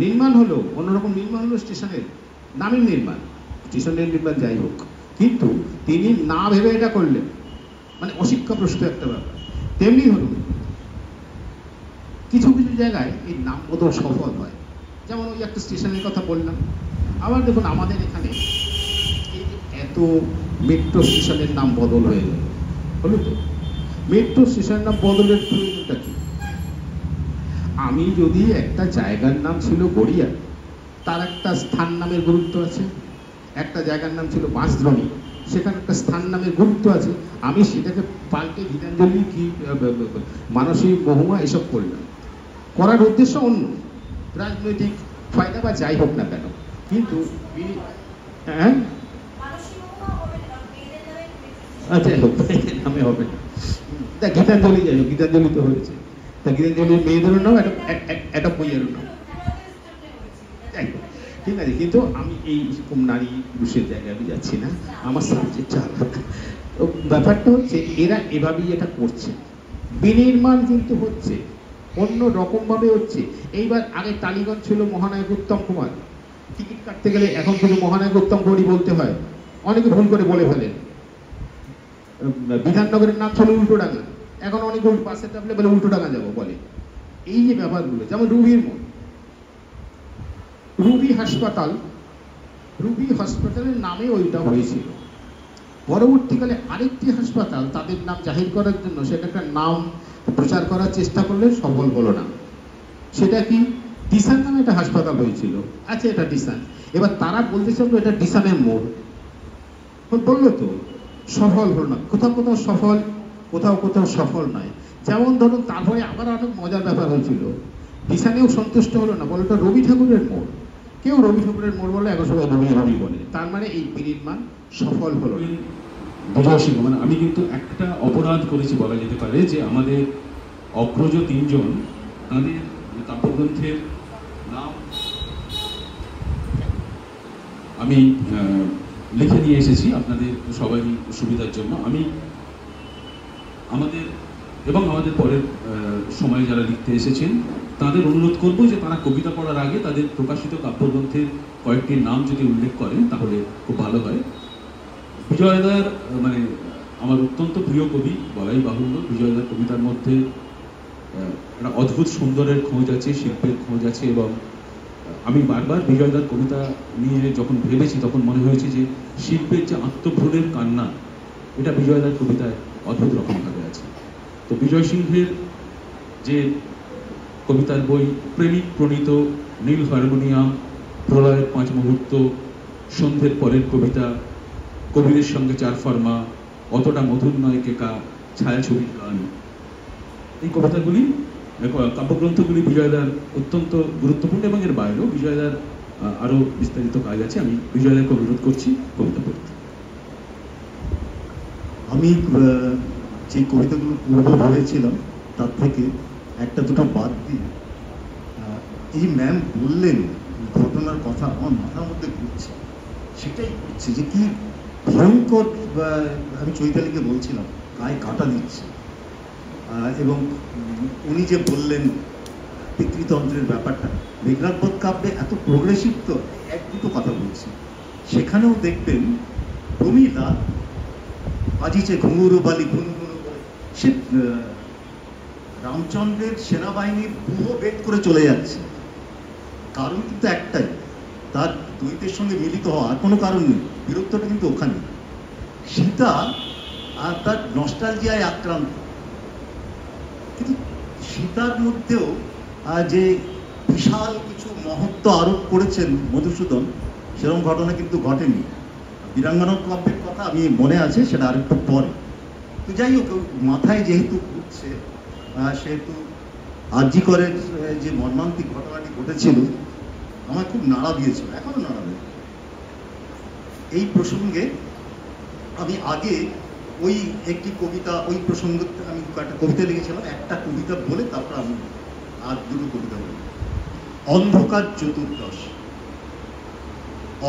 নির্মাণ হলো অন্যরকম, নির্মাণ হলো স্টেশনের নামের নির্মাণ, স্টেশনের নির্মাণ যাই হোক, কিন্তু তিনি না ভেবে এটা করলেন, মানে অশিক্ষাপ্রসূত একটা ব্যাপার। তেমনি ধরুন কিছু কিছু জায়গায় এই নাম বদল সফল হয়, যেমন ওই একটা স্টেশনের কথা বললাম। আবার দেখুন আমাদের এখানে এত মেট্রো স্টেশনের নাম বদল হয়ে গেল, হলো তো? মেট্রো স্টেশনের নাম বদলের প্রয়োজনটা কি? আমি যদি একটা জায়গার নাম ছিল গড়িয়া, তার একটা স্থান নামের গুরুত্ব আছে, একটা জায়গার নাম ছিল বাঁশদ্রোণী, সেখানে একটা স্থান নামের গুরুত্ব আছে, আমি সেটাকে পাল্টে গীতাঞ্জলি কি মানসী মহুমা এসব করলাম, করার উদ্দেশ্য অন্য, রাজনৈতিক ফায়দা বা যাই হোক না কেন, কিন্তু হ্যাঁ যাই হোক নামে হবে না, গীতাঞ্জলি যাই হোক, গীতাঞ্জলি তো হয়েছে, তা গীতাঞ্জলির মেয়েদেরও নাম, একটা বইয়েরও নাম, যাই হোক ঠিক আছে। কিন্তু আমি এই নারী পুরুষের জায়গায় আমি যাচ্ছি না, আমার সাবজেক্ট আলাদা। তো ব্যাপারটা হচ্ছে এরা এভাবেই এটা করছে, বিনির্মাণ কিন্তু হচ্ছে, অন্য রকমভাবে হচ্ছে। এইবার আগে টালিগঞ্জ ছিল মহানায়ক উত্তম কুমার, টিকিট কাটতে গেলে এখন শুধু মহানায়ক উত্তম কুমারই বলতে হয়, অনেকে ভুল করে বলে ফেলেন। বিধাননগরের নাম ছিল উল্টোডাঙ্গা, এখন অনেক বাসে চাপলে বলে উল্টোডাঙ্গা যাবো বলে। এই যে ব্যাপারগুলো, যেমন রুবির মোড়, রুবি হাসপাতালের নামে ওইটা হয়েছিল। পরবর্তীকালে আরেকটি হাসপাতাল তাদের নাম জাহির করার জন্য সেটা একটা নাম প্রচার করার চেষ্টা করলে সফল হলো না। সেটা কি? ডিসান নামে একটা হাসপাতাল হয়েছিল, আচ্ছা এটা ডিসান, এবার তারা বলতে চাইলো এটা ডিসানের মোড়, বললো তো, সফল হলো না। কোথাও কোথাও সফল কোথাও কোথাও সফল নয়। যেমন ধরুন, তারপরে আবার অনেক মজার ব্যাপার হয়েছিল, পিসানেও সন্তুষ্ট হলো না, বলে ওটা রবি ঠাকুরের মোড়। কেউ রবি ঠাকুরের মোড় বলে, এক সবাই রবি বলে, তার মানে এই বিনির্মাণ সফল হলো না। বিজয় সিংহ, মানে আমি কিন্তু একটা অপরাধ করেছি বলা যেতে পারে, যে আমাদের অগ্রজ তিনজন তাদের কাব্যগ্রন্থের নাম আমি লিখে নিয়ে এসেছি আপনাদের সবারই সুবিধার জন্য। আমি আমাদের পরের সময়ে যারা লিখতে এসেছেন তাদের অনুরোধ করব যে তারা কবিতা পড়ার আগে তাদের প্রকাশিত কাব্যগ্রন্থের কয়েকটির নাম যদি উল্লেখ করেন তাহলে খুব ভালো হয়। বিজয়দার মানে আমার অত্যন্ত প্রিয় কবি বলাই বাহুল্য। বিজয়দার কবিতার মধ্যে একটা অদ্ভুত সুন্দরের খোঁজ আছে, শিল্পের খোঁজ আছে, এবং আমি বারবার বিজয়দার কবিতা নিয়ে যখন ভেবেছি তখন মনে হয়েছে যে শিল্পের যে আত্মভ্রূণের কান্না, এটা বিজয়দার কবিতায় অদ্ভুত রকমভাবে আছে। তো বিজয় সিংহের যে কবিতার বই প্রেমিক প্রণীত, নীল হারমোনিয়াম, প্রলয়ের 5 মুহূর্ত, সন্ধ্যের পরের কবিতা, কবিরের সঙ্গে 4 ফরমা, অতটা মধুর নয় কেকা, ছায়াছবির গান, এই কবিতাগুলি কাব্যগ্রন্থগুলি বিজয়দার অত্যন্ত গুরুত্বপূর্ণ, এবং এর বাইরেও বিজয়দার আরো বিস্তারিত কাজ আছে। আমি বিজয়দাকে অনুরোধ করছি কবিতা পড়তে। আমি যে কবিতাগুলো পূর্ব বলেছিলাম তার থেকে একটা দুটো বাদ দিয়ে, এই ম্যাম বললেন ঘটনার কথা, আমার মাথার মধ্যে ঘুরছে, সেটাই ঘুরছে যে কি ভয়ঙ্কর। আমি চৈতালিকে বলছিলাম গায়ে কাঁটা দিচ্ছে, এবং উনি যে বললেন পিতৃতন্ত্রের ব্যাপারটা, মেঘনাদবধ কাব্যে এত প্রোগ্রেসিভ। তো এক দুটো কথা বলছি, সেখানেও দেখবেন প্রমিলা বাজিছে ঘুঙুরু বালি ঘুনঘুনু করে, সে রামচন্দ্রের সেনাবাহিনীর বুহ বেদ করে চলে যাচ্ছে। কারণ কিন্তু একটাই, তার দ্বৈতের সঙ্গে মিলিত হওয়া, আর কোনো কারণ নেই। বীরত্বটা কিন্তু ওখানে। সীতা আর তার নস্টালজিয়ায় আক্রান্ত, কিন্তু সীতার মধ্যেও যে বিশাল কিছু মহত্ব আরোপ করেছেন মধুসূদন, সেরকম ঘটনা কিন্তু ঘটেনি। বীরাঙ্গনা কাব্যের কথা আমি মনে আছে, সেটা আরেকটু পরে। তো যাই হোক, মাথায় যেহেতু ঘুরছে, সেহেতু আরজিকরের যে মর্মান্তিক ঘটনাটি ঘটেছিল আমার খুব নাড়া দিয়েছিল, এখনো নাড়া দেয়। এই প্রসঙ্গে আমি আগে ওই একটি কবিতা, ওই প্রসঙ্গে আমি একটা কবিতা লিখেছিলাম, একটা কবিতা বলে তারপর আমি আর দুটো কবিতা বলি। অন্ধকার চতুর্দশ।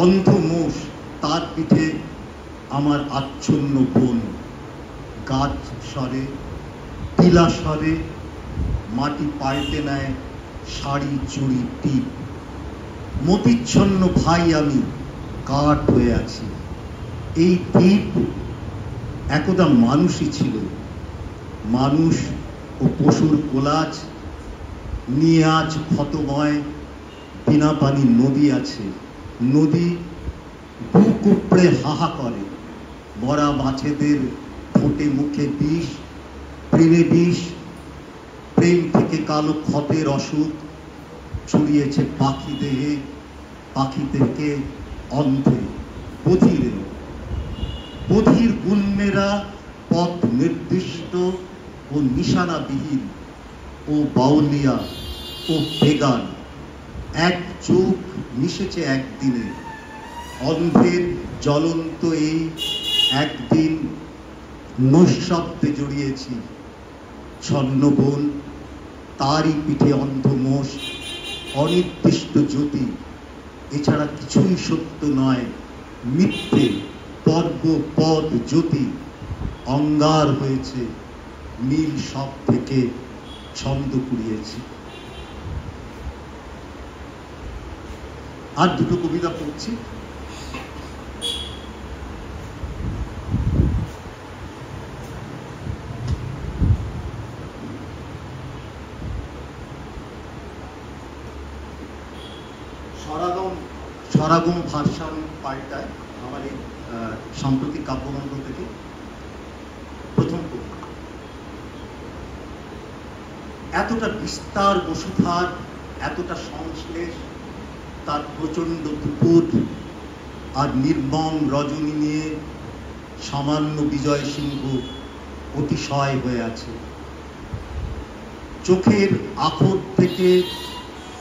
অন্ধ মোষ তার পিঠে আমার আচ্ছন্ন বোন, গাছ সরে টিলা সরে মাটি পাল্টে নেয় শাড়ি চুড়ি টিপ। মতিচ্ছন্ন ভাই আমি কাঠ হয়ে আছি। এই দ্বীপ একদা মানুষই ছিল, মানুষ ও পশুর কোলাজ নিয়ে আজ ক্ষতময় বিনা পানি নদী আছে। নদী বুক উপড়ে হাহা করে, মরা মাছেদের ঠোঁটে মুখে বিষ, প্রেমে বিষ, প্রেম থেকে কালো ক্ষতের অসুখ ছড়িয়েছে পাখি দেহে, পাখি থেকে অন্ধে বধিরে। বধির গুণমেরা পথ নির্দিষ্ট ও নিশানাবিহীন ও বাউলিয়া ও বেগান, এক চোখ মিশেছে একদিনে। অন্ধের জ্বলন্ত এই একদিন নৈশব্দে জড়িয়েছি। ছন্ন বোন, তারই পিঠে অন্ধ মোষ, অনির্দিষ্ট জ্যোতি, এছাড়া কিছুই সত্য নয়, মিথ্যে পর্ব পদ জ্যোতি। অঙ্গার হয়েছে, নীল সব থেকে ছন্দ কুড়িয়েছি। আর দুটো কবিতা পড়ছি। সরাগম ভার্সান পাল্টায় আমার এই সাম্প্রতিক কাব্যগ্রন্থ থেকে প্রথম কবিতা। এতটা বিস্তার বসুধার, এতটা সংশ্লেষ, তার প্রচণ্ড দুপুর আর নির্মম রজনী নিয়ে সামান্য বিজয় সিংহ অতিশয় হয়ে আছে। চোখের আখর থেকে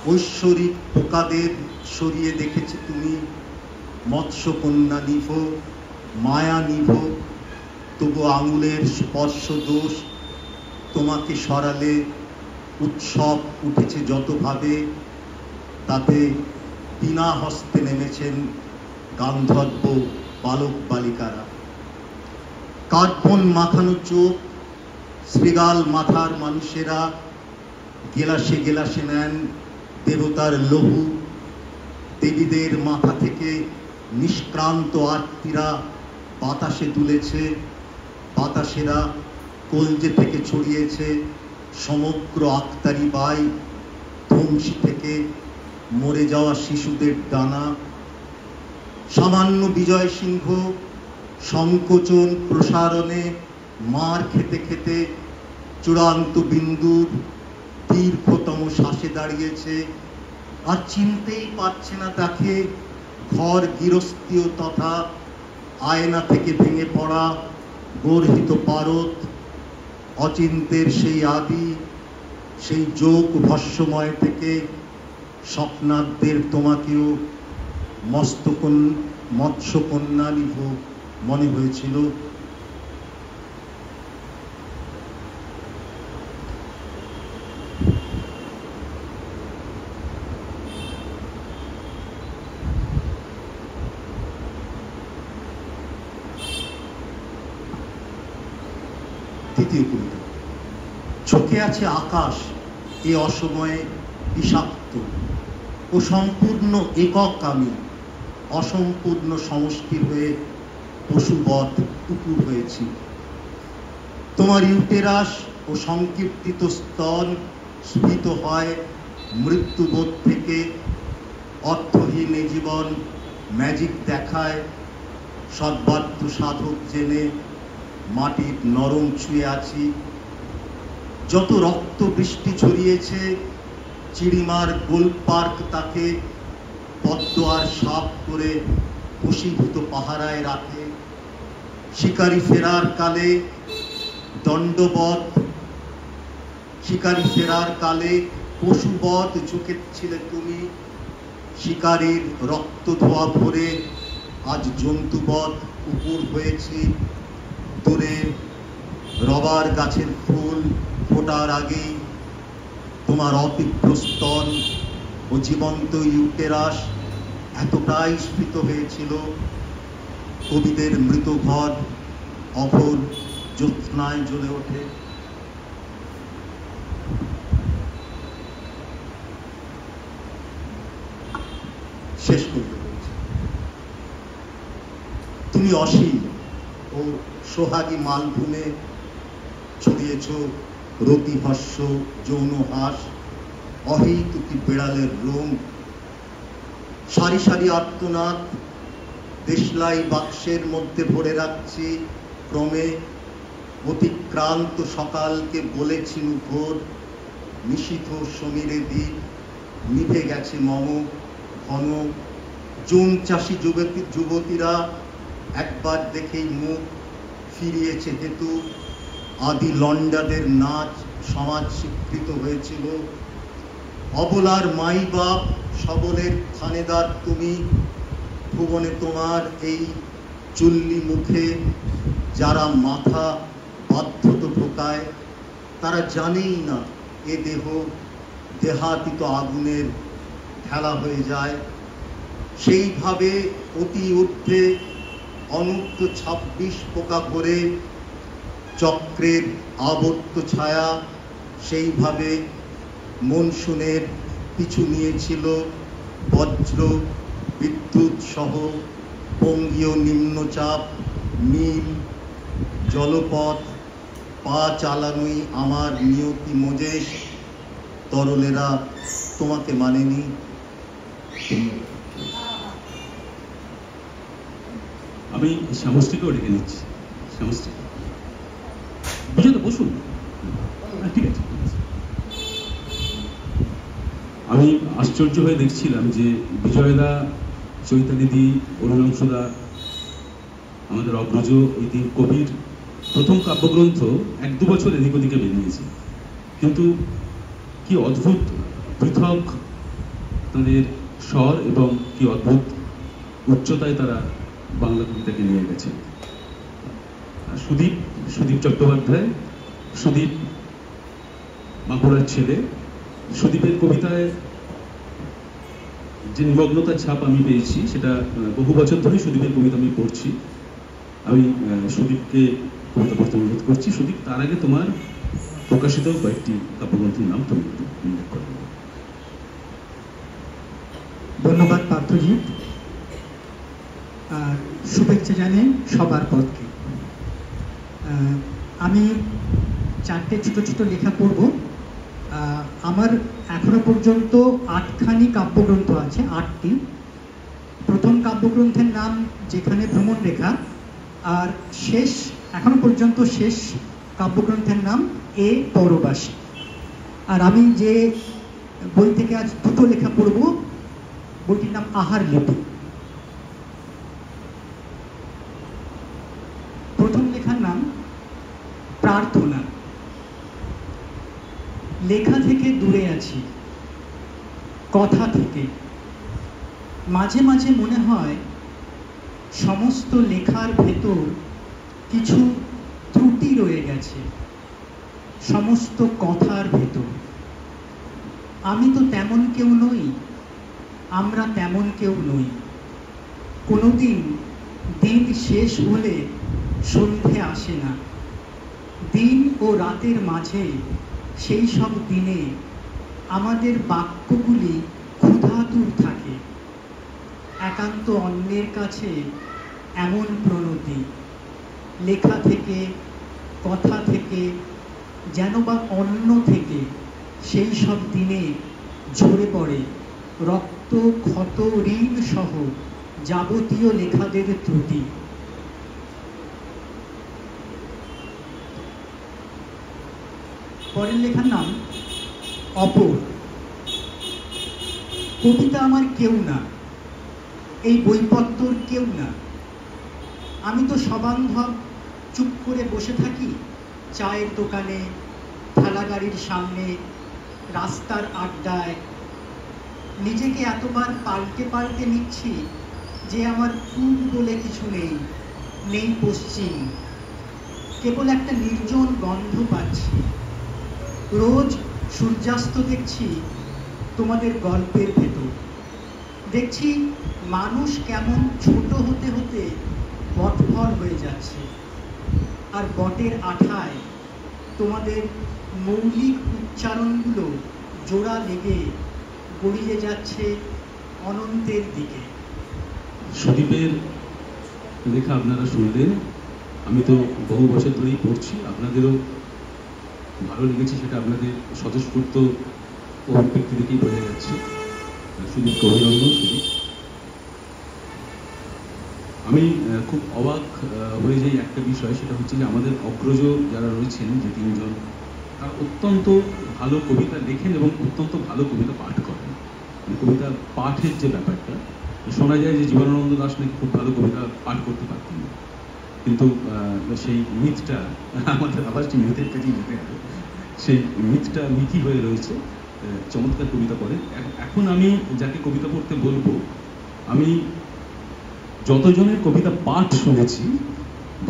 ঐশ্বরিক পোকাদের সরিয়ে দেখেছি তুমি মৎস্যকন্যা নিভ, মায়া নিভ, তবু আঙুলের স্পর্শ দোষ তোমাকে সরালে উৎসব উঠেছে যতভাবে, তাতে বিনা হস্তে নেমেছেন গান্ধর্ব বালক বালিকারা। কার্বন মাখানো চোখ, শৃগাল মাথার মানুষেরা গেলাসে গেলাসে নেন দেবতার লহু। দেবীদের মাথা থেকে নিষ্ক্রান্ত আর্তিরা বাতাসে দুলেছে, বাতাসেরা কলজে থেকে ছড়িয়েছে সমগ্র আক্তারি বাই, ধ্বংসী থেকে মরে যাওয়া শিশুদের ডানা। সামান্য বিজয় সিংহ সংকোচন প্রসারণে মার খেতে খেতে চূড়ান্ত বিন্দুর দীর্ঘতম শ্বাসে দাঁড়িয়েছে, আর চিনতেই পারছে না তাকে ঘর গৃহস্থীয় তথা আয়না থেকে ভেঙে পড়া গর্হিত পারদ। অচিন্তের সেই আদি, সেই যোগ ভস্মময় থেকে স্বপ্নাদ্যের তোমাকেও মৎস্যকন্যা নিভ মনে হয়েছিল। তৃতীয় কবিতা। চোখে আছে আকাশ এ অসময়ে বিষাক্ত, ও সম্পূর্ণ একক আমি অসম্পূর্ণ সমষ্টির হয়ে পশুবৎ কুকুর হয়েছি। তোমার ইউটেরাস ও সংকীর্তিত স্তন স্ফীত হয় মৃত্যুবোধ থেকে। অর্থহীন এ জীবন ম্যাজিক দেখায়, সর্বার্থ সাধক জেনে মাটির নরম ছুঁয়ে আছি। যত রক্ত বৃষ্টি ছড়িয়েছে চিড়িমার গোল পার্ক তাকে পদ্ম আর সাপ করে বশীভূত পাহারায় রাখে। শিকারী ফেরার কালে দণ্ডবধ, শিকারী ফেরার কালে পশুবধ ঝুঁকেছিলে তুমি। শিকারীর রক্ত ধোয়া ভরে আজ জন্তুবধ কুকুর হয়েছি। দূরে রবার গাছের ফুল ফোটার আগেই তোমার অতীব্র স্তন ও জীবন্ত ইউটেরাস এতটাই স্ফীত হয়েছিল, কবিদের মৃত ঘর অঘোর জ্যোৎস্নায় জ্বলে ওঠে। শেষ করতে বলছি। তুমি অসীম ও সোহাগী মালভূমে ছড়িয়েছ রতিহস্য যৌন হাস, অহেতুকি বেড়ালের রোম। সারি সারি আর্তনাদ দেশলাই বাক্সের মধ্যে ভরে রাখছি ক্রমে। অতিক্রান্ত সকালকে বলেছি ভোর, নিশীথ সমীরে দ্বীপ নিভে গেছে মম ঘন। জুন চাষি যুবতীরা একবার দেখেই মুখ ফিরিয়েছে হেতু। আদি লন্ডাদের নাচ সমাজ স্বীকৃত হয়েছিল। অবলার মাই বাপ সবলের থানেদার তুমি। ভুবনে তোমার এই চুল্লি মুখে যারা মাথা বাধ্যত ঢোকায়, তারা জানেই না এ দেহ দেহাতীত আগুনের খেলা হয়ে যায়। সেইভাবে অতি ঊর্ধ্বে অনূর্ধ্ব 26 পোকা ভরে চক্রের আবর্ত ছায়া সেইভাবে মনসুনের পিছু নিয়েছিল বজ্র বিদ্যুৎ সহ বঙ্গীয় নিম্নচাপ নীল জলপথ। পা চালানোই আমার নিয়তি মোজেশ, তরলেরা তোমাকে মানেনি। আমি শ্যামষ্টিকেও ডেকে নিচ্ছি। শ্যামষ্টি বুঝে তো বসুন। ঠিক আছে। আমি আশ্চর্য হয়ে দেখছিলাম যে বিজয়দা, চৈতালিদি, অরুণাংশুদা, আমাদের অগ্রজ ওই দিন কবির প্রথম কাব্যগ্রন্থ 1-2 বছর এদিক ওদিকে বেরিয়েছে, কিন্তু কি অদ্ভুত পৃথক তাদের স্বর এবং কি অদ্ভুত উচ্চতায় তারা বাংলা কবিতাকে নিয়ে গেছে। সুদীপ চট্টোপাধ্যায়, সুদীপ বাঁকুড়ার ছেলে। সুদীপের কবিতায় যে নিমগ্নতার ছাপ আমি পেয়েছি, সেটা বহু বছর ধরে সুদীপের কবিতা আমি পড়ছি। আমি সুদীপকে কবিতা পড়তে অনুরোধ করছি। সুদীপ, তার আগে তোমার প্রকাশিত কয়েকটি কাব্যগ্রন্থের নাম তুমি উল্লেখ করো। ধন্যবাদ পার্থজিৎ, শুভেচ্ছা জানাই সবার পক্ষে। আমি 4টে ছোট ছোট লেখা পড়ব। আমার এখনো পর্যন্ত 8খানি কাব্যগ্রন্থ আছে, 8টি। প্রথম কাব্যগ্রন্থের নাম যেখানে ভ্রমণ রেখা, আর এখনো পর্যন্ত শেষ কাব্যগ্রন্থের নাম এ পরবাসী। আর আমি যে বই থেকে আজ 2টো লেখা পড়ব, বইটির নাম আহার লিপি। প্রথম লেখার নাম প্রার্থনা। লেখা থেকে দূরে আছি, কথা থেকে। মাঝে মাঝে মনে হয় সমস্ত লেখার ভেতর কিছু ত্রুটি রয়ে গেছে, সমস্ত কথার ভেতর। আমি তো তেমন কেউ নই, আমরা তেমন কেউ নই। কোনোদিন দিন শেষ হলে সন্ধে আসে না। দিন ও রাতের মাঝে সেই সব দিনে আমাদের বাক্যগুলি ক্ষুধাতুর থাকে। একান্ত অন্যের কাছে এমন প্রণতি, লেখা থেকে, কথা থেকে, যেন বা অন্য থেকে সেই সব দিনে ঝরে পড়ে রক্ত, ক্ষত, ঋণ সহ যাবতীয় লেখাদের ত্রুটি। পরের লেখার নাম অপর। কবিতা আমার কেউ না, এই বইপত্তর কেউ না। আমি তো সবান্ধব চুপ করে বসে থাকি চায়ের দোকানে, ঠেলা গাড়ির সামনে, রাস্তার আড্ডায়। নিজেকে এতবার পাল্টে পাল্টে নিচ্ছি যে আমার পূব বলে কিছু নেই, নেই পশ্চিম। কেবল একটা নির্জন গন্ধ পাচ্ছি। রোজ সূর্যাস্ত দেখছি তোমাদের গল্পের ভেতর। দেখছি মানুষ কেমন ছোট হতে হতে বটফল হয়ে যাচ্ছে, আর বটের আঠায় তোমাদের মৌলিক উচ্চারণগুলো জোড়া লেগে গড়িয়ে যাচ্ছে অনন্তের দিকে। সুদীপের লেখা আপনারা শুনলেন। আমি তো বহু বছর ধরেই পড়ছি, আপনাদেরও ভালো লেগেছে, সেটা আপনাদের স্বতঃস্ফূর্ত অভিব্যক্তি থেকেই বোঝা যাচ্ছে। সুদীপ অভিনন্দন। সুদীপ, আমি খুব অবাক হয়ে যাই একটা বিষয়, সেটা হচ্ছে যে আমাদের অগ্রজ যারা রয়েছেন, যে 3 জন, তারা অত্যন্ত ভালো কবিতা লেখেন এবং অত্যন্ত ভালো কবিতা পাঠ করেন। কবিতা পাঠের যে ব্যাপারটা, শোনা যায় যে জীবনানন্দ দাশ নাকি খুব ভালো কবিতা পাঠ করতে পারতেন, কিন্তু সেই মিথটা আমাদের আবার সেই মিথের কাছেই যেতে হবে। সেই মিথটা মিথি হয়ে রয়েছে। চমৎকার কবিতা পড়েন। এখন আমি যাকে কবিতা পড়তে বলবো, আমি যতজনের কবিতা পাঠ শুনেছি,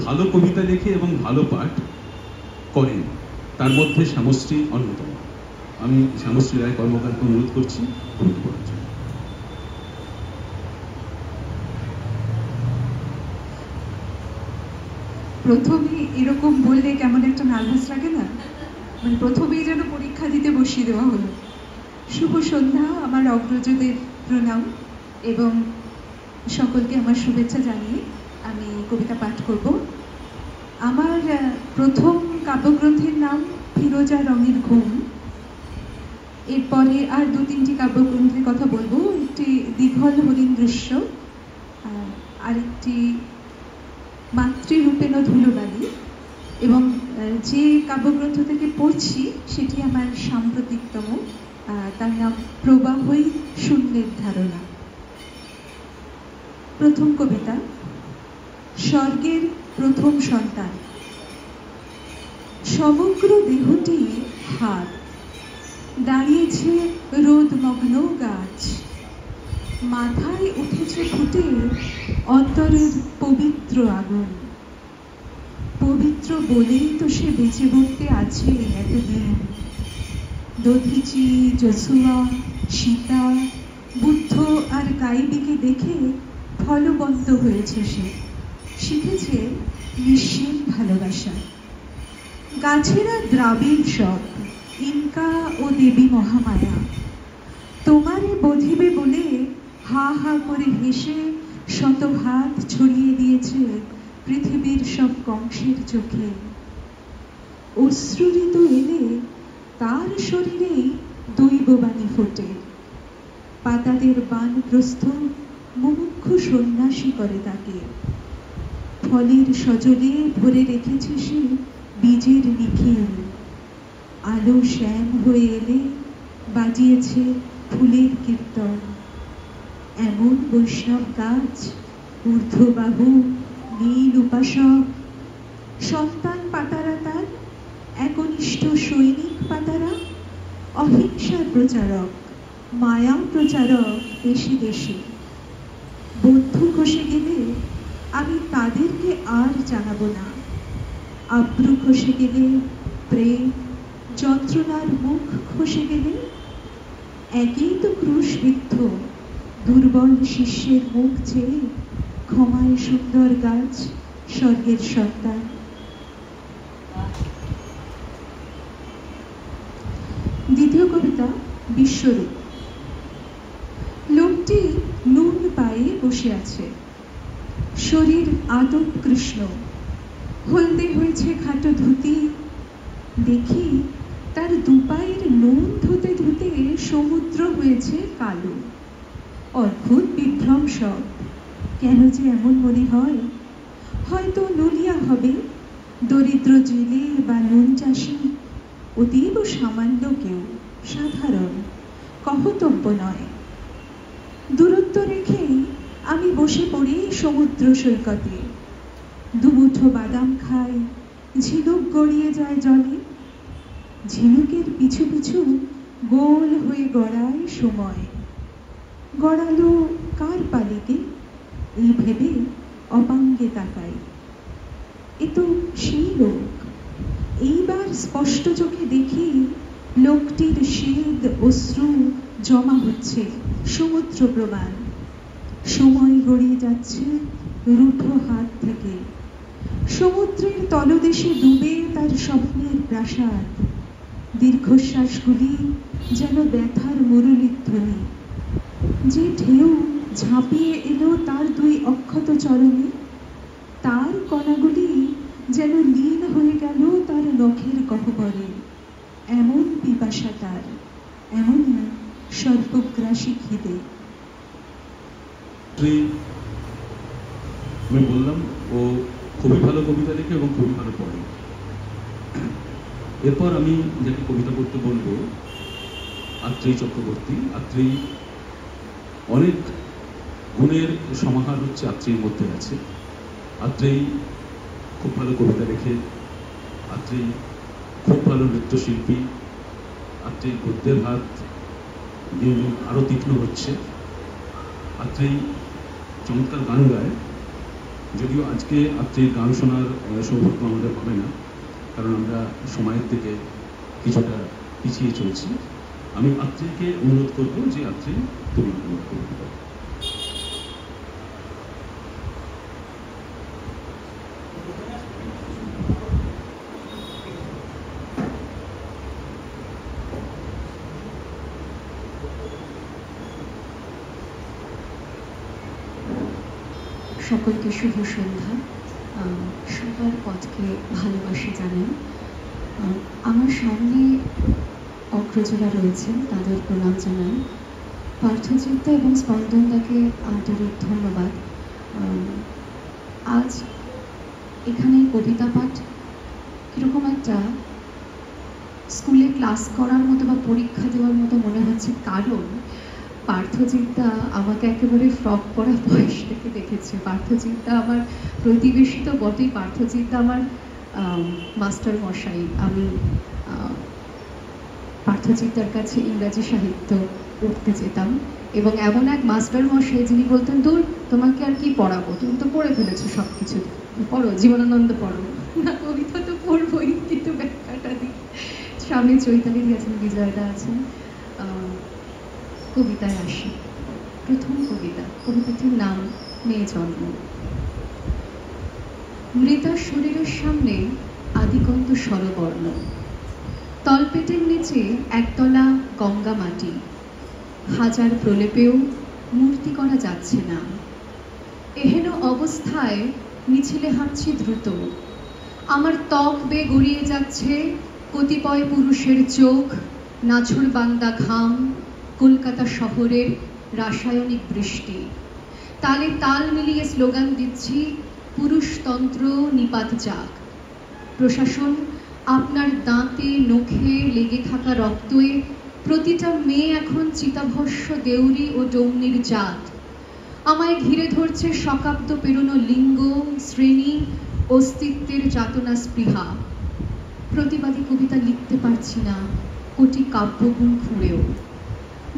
ভালো কবিতা লেখে এবং ভালো পাঠ করেন, তার মধ্যে শ্যামশ্রী অন্যতম। আমি শ্যামশ্রী রায় কর্মকারকে অনুরোধ করছি কবিতা পড়ার জন্য। প্রথমে এরকম বললে কেমন একটা নার্ভাস লাগে না? মানে প্রথমেই যেন পরীক্ষা দিতে বসিয়ে দেওয়া হলো। শুভ সন্ধ্যা, আমার অগ্রজদের প্রণাম এবং সকলকে আমার শুভেচ্ছা জানিয়ে আমি কবিতা পাঠ করব। আমার প্রথম কাব্যগ্রন্থের নাম ফিরোজা রঙের ঘুম। এরপরে আর 2-3টি কাব্যগ্রন্থের কথা বলবো। একটি দীঘল হরিণ দৃশ্য, আরেকটি মাতৃরূপেণ ধুলোবালি, এবং যে কাব্যগ্রন্থ থেকে পড়ছি সেটি আমার সাম্প্রতিকতম, তার নাম প্রবাহই শূন্যের ধারণা। প্রথম কবিতা। স্বর্গের প্রথম সন্তান, সমগ্র দেহটি হাত, দাঁড়িয়েছে রোদমগ্ন গাছ, মাথায় উঠেছে ফুটে অন্তরের পবিত্র আগুন। পবিত্র বলেই তো সে বেঁচে বলতে আছে এতদিন। দধিচি, যশোয়া, সীতা, বুদ্ধ আর কাইবিকে দেখে ফলবন্ত হয়েছে সে, শিখেছে নিঃসীম ভালোবাসা। গাছেরা দ্রাবিড় সব, ইনকা ও দেবী মহামায়া। তোমারে বধিবে বলে হা হা করে হেসে শতভাত ছড়িয়ে দিয়েছে পৃথিবীর সব কংসের চোখে। অশ্রু ঋতু এলে তার শরীরেই দৈববাণী ফোটে। পাতাদের বানগ্রস্ত মুমুক্ষু সন্ন্যাসী করে তাকে। ফলের সজলে ভরে রেখেছে সে বীজের নিখিল। আলো শ্যাম হয়ে এলে বাজিয়েছে ফুলের কীর্তন। এমন বৈষ্ণব গাছ, ঊর্ধ্ববাহু, নীল উপাসক, সন্তান পাতারা তার, একনিষ্ঠ সৈনিক পাতারা, অহিংসার প্রচারক, মায়া প্রচারক দেশে দেশে। বন্ধু খসে গেলে আমি তাদেরকে আর জানাবো না। আব্রু খসে গেলে প্রেম, যন্ত্রণার মুখ খসে গেলে একই তো ক্রুশবিদ্ধ দুর্বল শিষ্যের মুখ চেয়ে ক্ষমায় সুন্দর গাছ, স্বর্গের সন্তান। দ্বিতীয় কবিতা বিশ্বরূপ। লোকটি নুন পায়ে বসে আছে, শরীর আটক কৃষ্ণ, হলদে হয়েছে খাটো ধুতি। দেখি তার দুপায়ের নুন ধুতে ধুতে সমুদ্র হয়েছে কালো। অদ্ভুত বিভ্রম সব, কেন যে এমন মনে হয়? হয়তো নুলিয়া হবে, দরিদ্র জেলে বা নুন চাষি, অতীব সামান্য কেউ, সাধারণ, কহতব্য নয়। দূরত্ব রেখেই আমি বসে পড়ি সমুদ্র সৈকতে। দুমুঠো বাদাম খাই, ঝিনুক গড়িয়ে যায় জলে। ঝিনুকের পিছু পিছু গোল হয়ে গড়ায় সময়। গড়ালো কার পালিতে, এই ভেবে অপাঙ্গে তাকাই। এ তো সেই লোক। এইবার স্পষ্ট চোখে দেখি লোকটির শীত অশ্রু জমা হচ্ছে সমুদ্র প্রমাণ। সময় গড়িয়ে যাচ্ছে রুঠো হাত থেকে। সমুদ্রের তলদেশে ডুবে তার স্বপ্নের প্রাসাদ। দীর্ঘশ্বাসগুলি যেন ব্যথার মুরলীধ্বনি। যে ঢেউ ঝাঁপিয়ে এলো তার দুই অক্ষত চরণে, তার কণাগুলি যেন লীন হয়ে গেল তার নখের গহ্বরে। এমন পিপাসা তার, এমনই সর্বগ্রাসী খিদে। আমি বললাম ও খুবই ভালো কবিতা লেখে এবং খুবই ভালো পড়ে। এরপর আমি যাকে কবিতা পড়তে বলবো আত্রেয়ী চক্রবর্তী। আত্রেয়ী অনেক গুণের সমাহার হচ্ছে আত্রেয়ীর মধ্যে আছে। আত্রেয়ী খুব ভালো কবিতা লেখে, আত্রেয়ী খুব ভালো নৃত্যশিল্পী, আত্রেয়ী গদ্যের হাত দিন দিন আরও তীক্ষ্ণ হচ্ছে। আত্রেয়ী চমৎকার গান গায়, যদিও আজকে আত্রেয়ীর গান শোনার সৌভাগ্য আমাদের হবে না, কারণ আমরা সময়ের থেকে কিছুটা পিছিয়ে চলছি। আমি আত্রেয়ীকে অনুরোধ করবো যে আত্রেয়ী তুমি অনুরোধ করতে পারো। সকলকে শুভ সন্ধ্যা। সবার পথকে ভালোবাসা জানাই। আমার সামনে অগ্রজরা রয়েছেন, তাদের প্রণাম জানাই। পার্থচিত্তা এবং স্পন্দনদাকে আন্তরিক ধন্যবাদ। আজ এখানে কবিতা পাঠ কীরকম একটা স্কুলে ক্লাস করার মতো বা পরীক্ষা দেওয়ার মতো মনে হচ্ছে, কারণ পার্থচিত্তা আমাকে একেবারে ফ্রক পরা বয়স থেকে দেখেছে। পার্থচিত্তা আমার প্রতিবেশী তো বটেই, পার্থচিত্তা আমার মাস্টার মশাই, আমি পার্থচিত্তার কাছে ইংরাজি সাহিত্য পড়তে যেতাম এবং এমন এক মাস্টার মশাই যিনি বলতেন, দূর তোমাকে আর কি পড়াবো, তুমি তো পড়ে ফেলেছো সব কিছু, পড়ো জীবনানন্দ পড়ো। না, কবিতা তো পড়বোই, কিন্তু ব্যাখ্যাটা দিই। সামনে চৈতালিদি আছেন, বিজয়দা আছেন। কবিতায় আসি। প্রথম কবিতাটির নাম মেয়ে জন্ম। মৃতা শরীরের সামনে আদিকন্ত স্বরবর্ণ, তলপেটের নিচে একতলা গঙ্গা মাটি, হাজার প্রলেপেও মূর্তি করা যাচ্ছে না। এহেন অবস্থায় মিছিলে হাঁটছি দ্রুত, আমার ত্বক বেয়ে গড়িয়ে যাচ্ছে কতিপয় পুরুষের চোখ, নাছুর বান্দা ঘাম, কলকাতা শহরের রাসায়নিক বৃষ্টি। তালে তাল মিলিয়ে স্লোগান দিচ্ছি, পুরুষতন্ত্র নিপাত যাক। প্রশাসন আপনার দাঁতে নখে লেগে থাকা রক্তয়ে প্রতিটা মেয়ে এখন চিতাভস্য দেউরি ও ডৌনির জাত। আমায় ঘিরে ধরছে শকাব্দ পেরোনো লিঙ্গ, শ্রেণী, অস্তিত্বের যাতনা স্পৃহা। প্রতিবাদী কবিতা লিখতে পারছি না, কোটি কাব্যগুণ খুঁড়েও।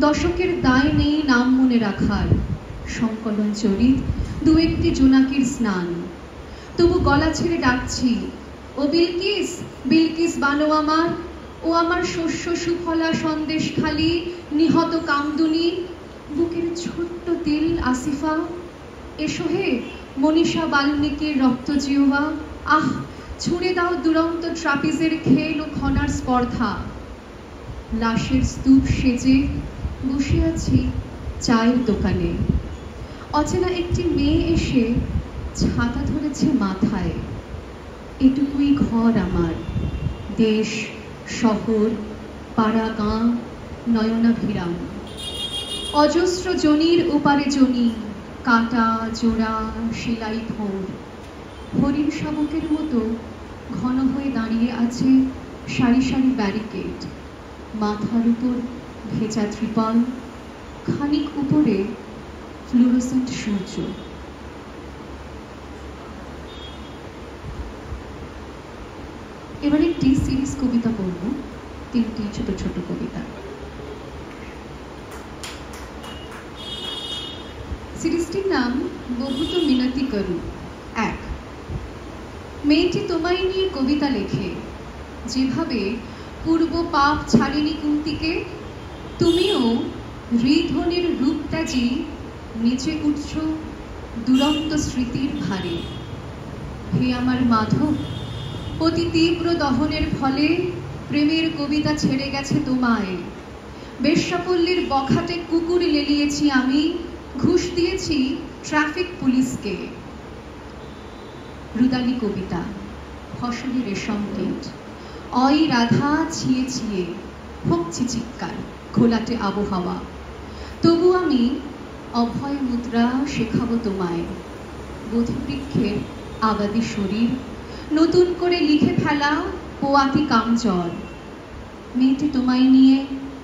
দশকের দায় নেই নাম মনে রাখার, সংকলন চরিত, দু একটি জোনাকির স্নান। তবু গলা ছেড়ে ডাকছি, ও বিলকিস, বিলকিস বানো আমার, ও আমার শস্য সুফলা সন্দেশ খালি, নিহত কামদুনি, বুকের ছোট্ট তিল আসিফা, এসো হে মনীষা বাল্মীকির রক্ত জিহ্বা। আহ, ছুঁড়ে দাও দুরন্ত ট্রাপিজের খেল ও খনার স্পর্ধা। লাশের স্তূপ সেজে বসে আছি চায়ের দোকানে, অচেনা একটি মেয়ে এসে ছাতা ধরেছে মাথায়। এটুকুই ঘর আমার, দেশ, শহর, পাড়া, গাঁ, নয়নাভিরাম। অজস্র জনির ওপারে জনি, কাঁটা, জোড়া, সেলাই ভোর। হরিণ শাবকের মতো ঘন হয়ে দাঁড়িয়ে আছে সারি সারি ব্যারিকেড, মাথার উপর ভেজা ত্রিপল, খানিক উপরে ফ্লুরোসেন্ট সূর্য। এবার একটি সিরিজ কবিতা পড়ব, 3টি ছোট ছোট কবিতা। সিরিজটির নাম বহুত মিনতি করু। 1। মেয়েটি তোমায় নিয়ে কবিতা লেখে, যেভাবে পূর্ব পাপ ছাড়েনি কুন্তিকে, তুমিও হৃধনের রূপতাজি নিচে উঠছ দুরন্ত স্মৃতির ভারে। হে আমার মাধব, অতি তীব্র দহনের ফলে প্রেমের কবিতা ছেড়ে গেছে তোমায়। বেশ্যাপল্লীর বখাটে কুকুর লেলিয়েছি আমি, ঘুষ দিয়েছি ট্রাফিক পুলিশকে। রুদালি কবিতা, ফসলি রেশম টিট, অই রাধা ছিয়ে ছিয়ে, হকছি চিৎকার, ঘোলাটে আবহাওয়া। তবু আমি অভয় মুদ্রা শেখাবো তোমায়। বোধিবৃক্ষের আবাদি শরীর, নতুন করে লিখে ফেলা পোয়াতি কামচর। মেয়েটি তোমায় নিয়ে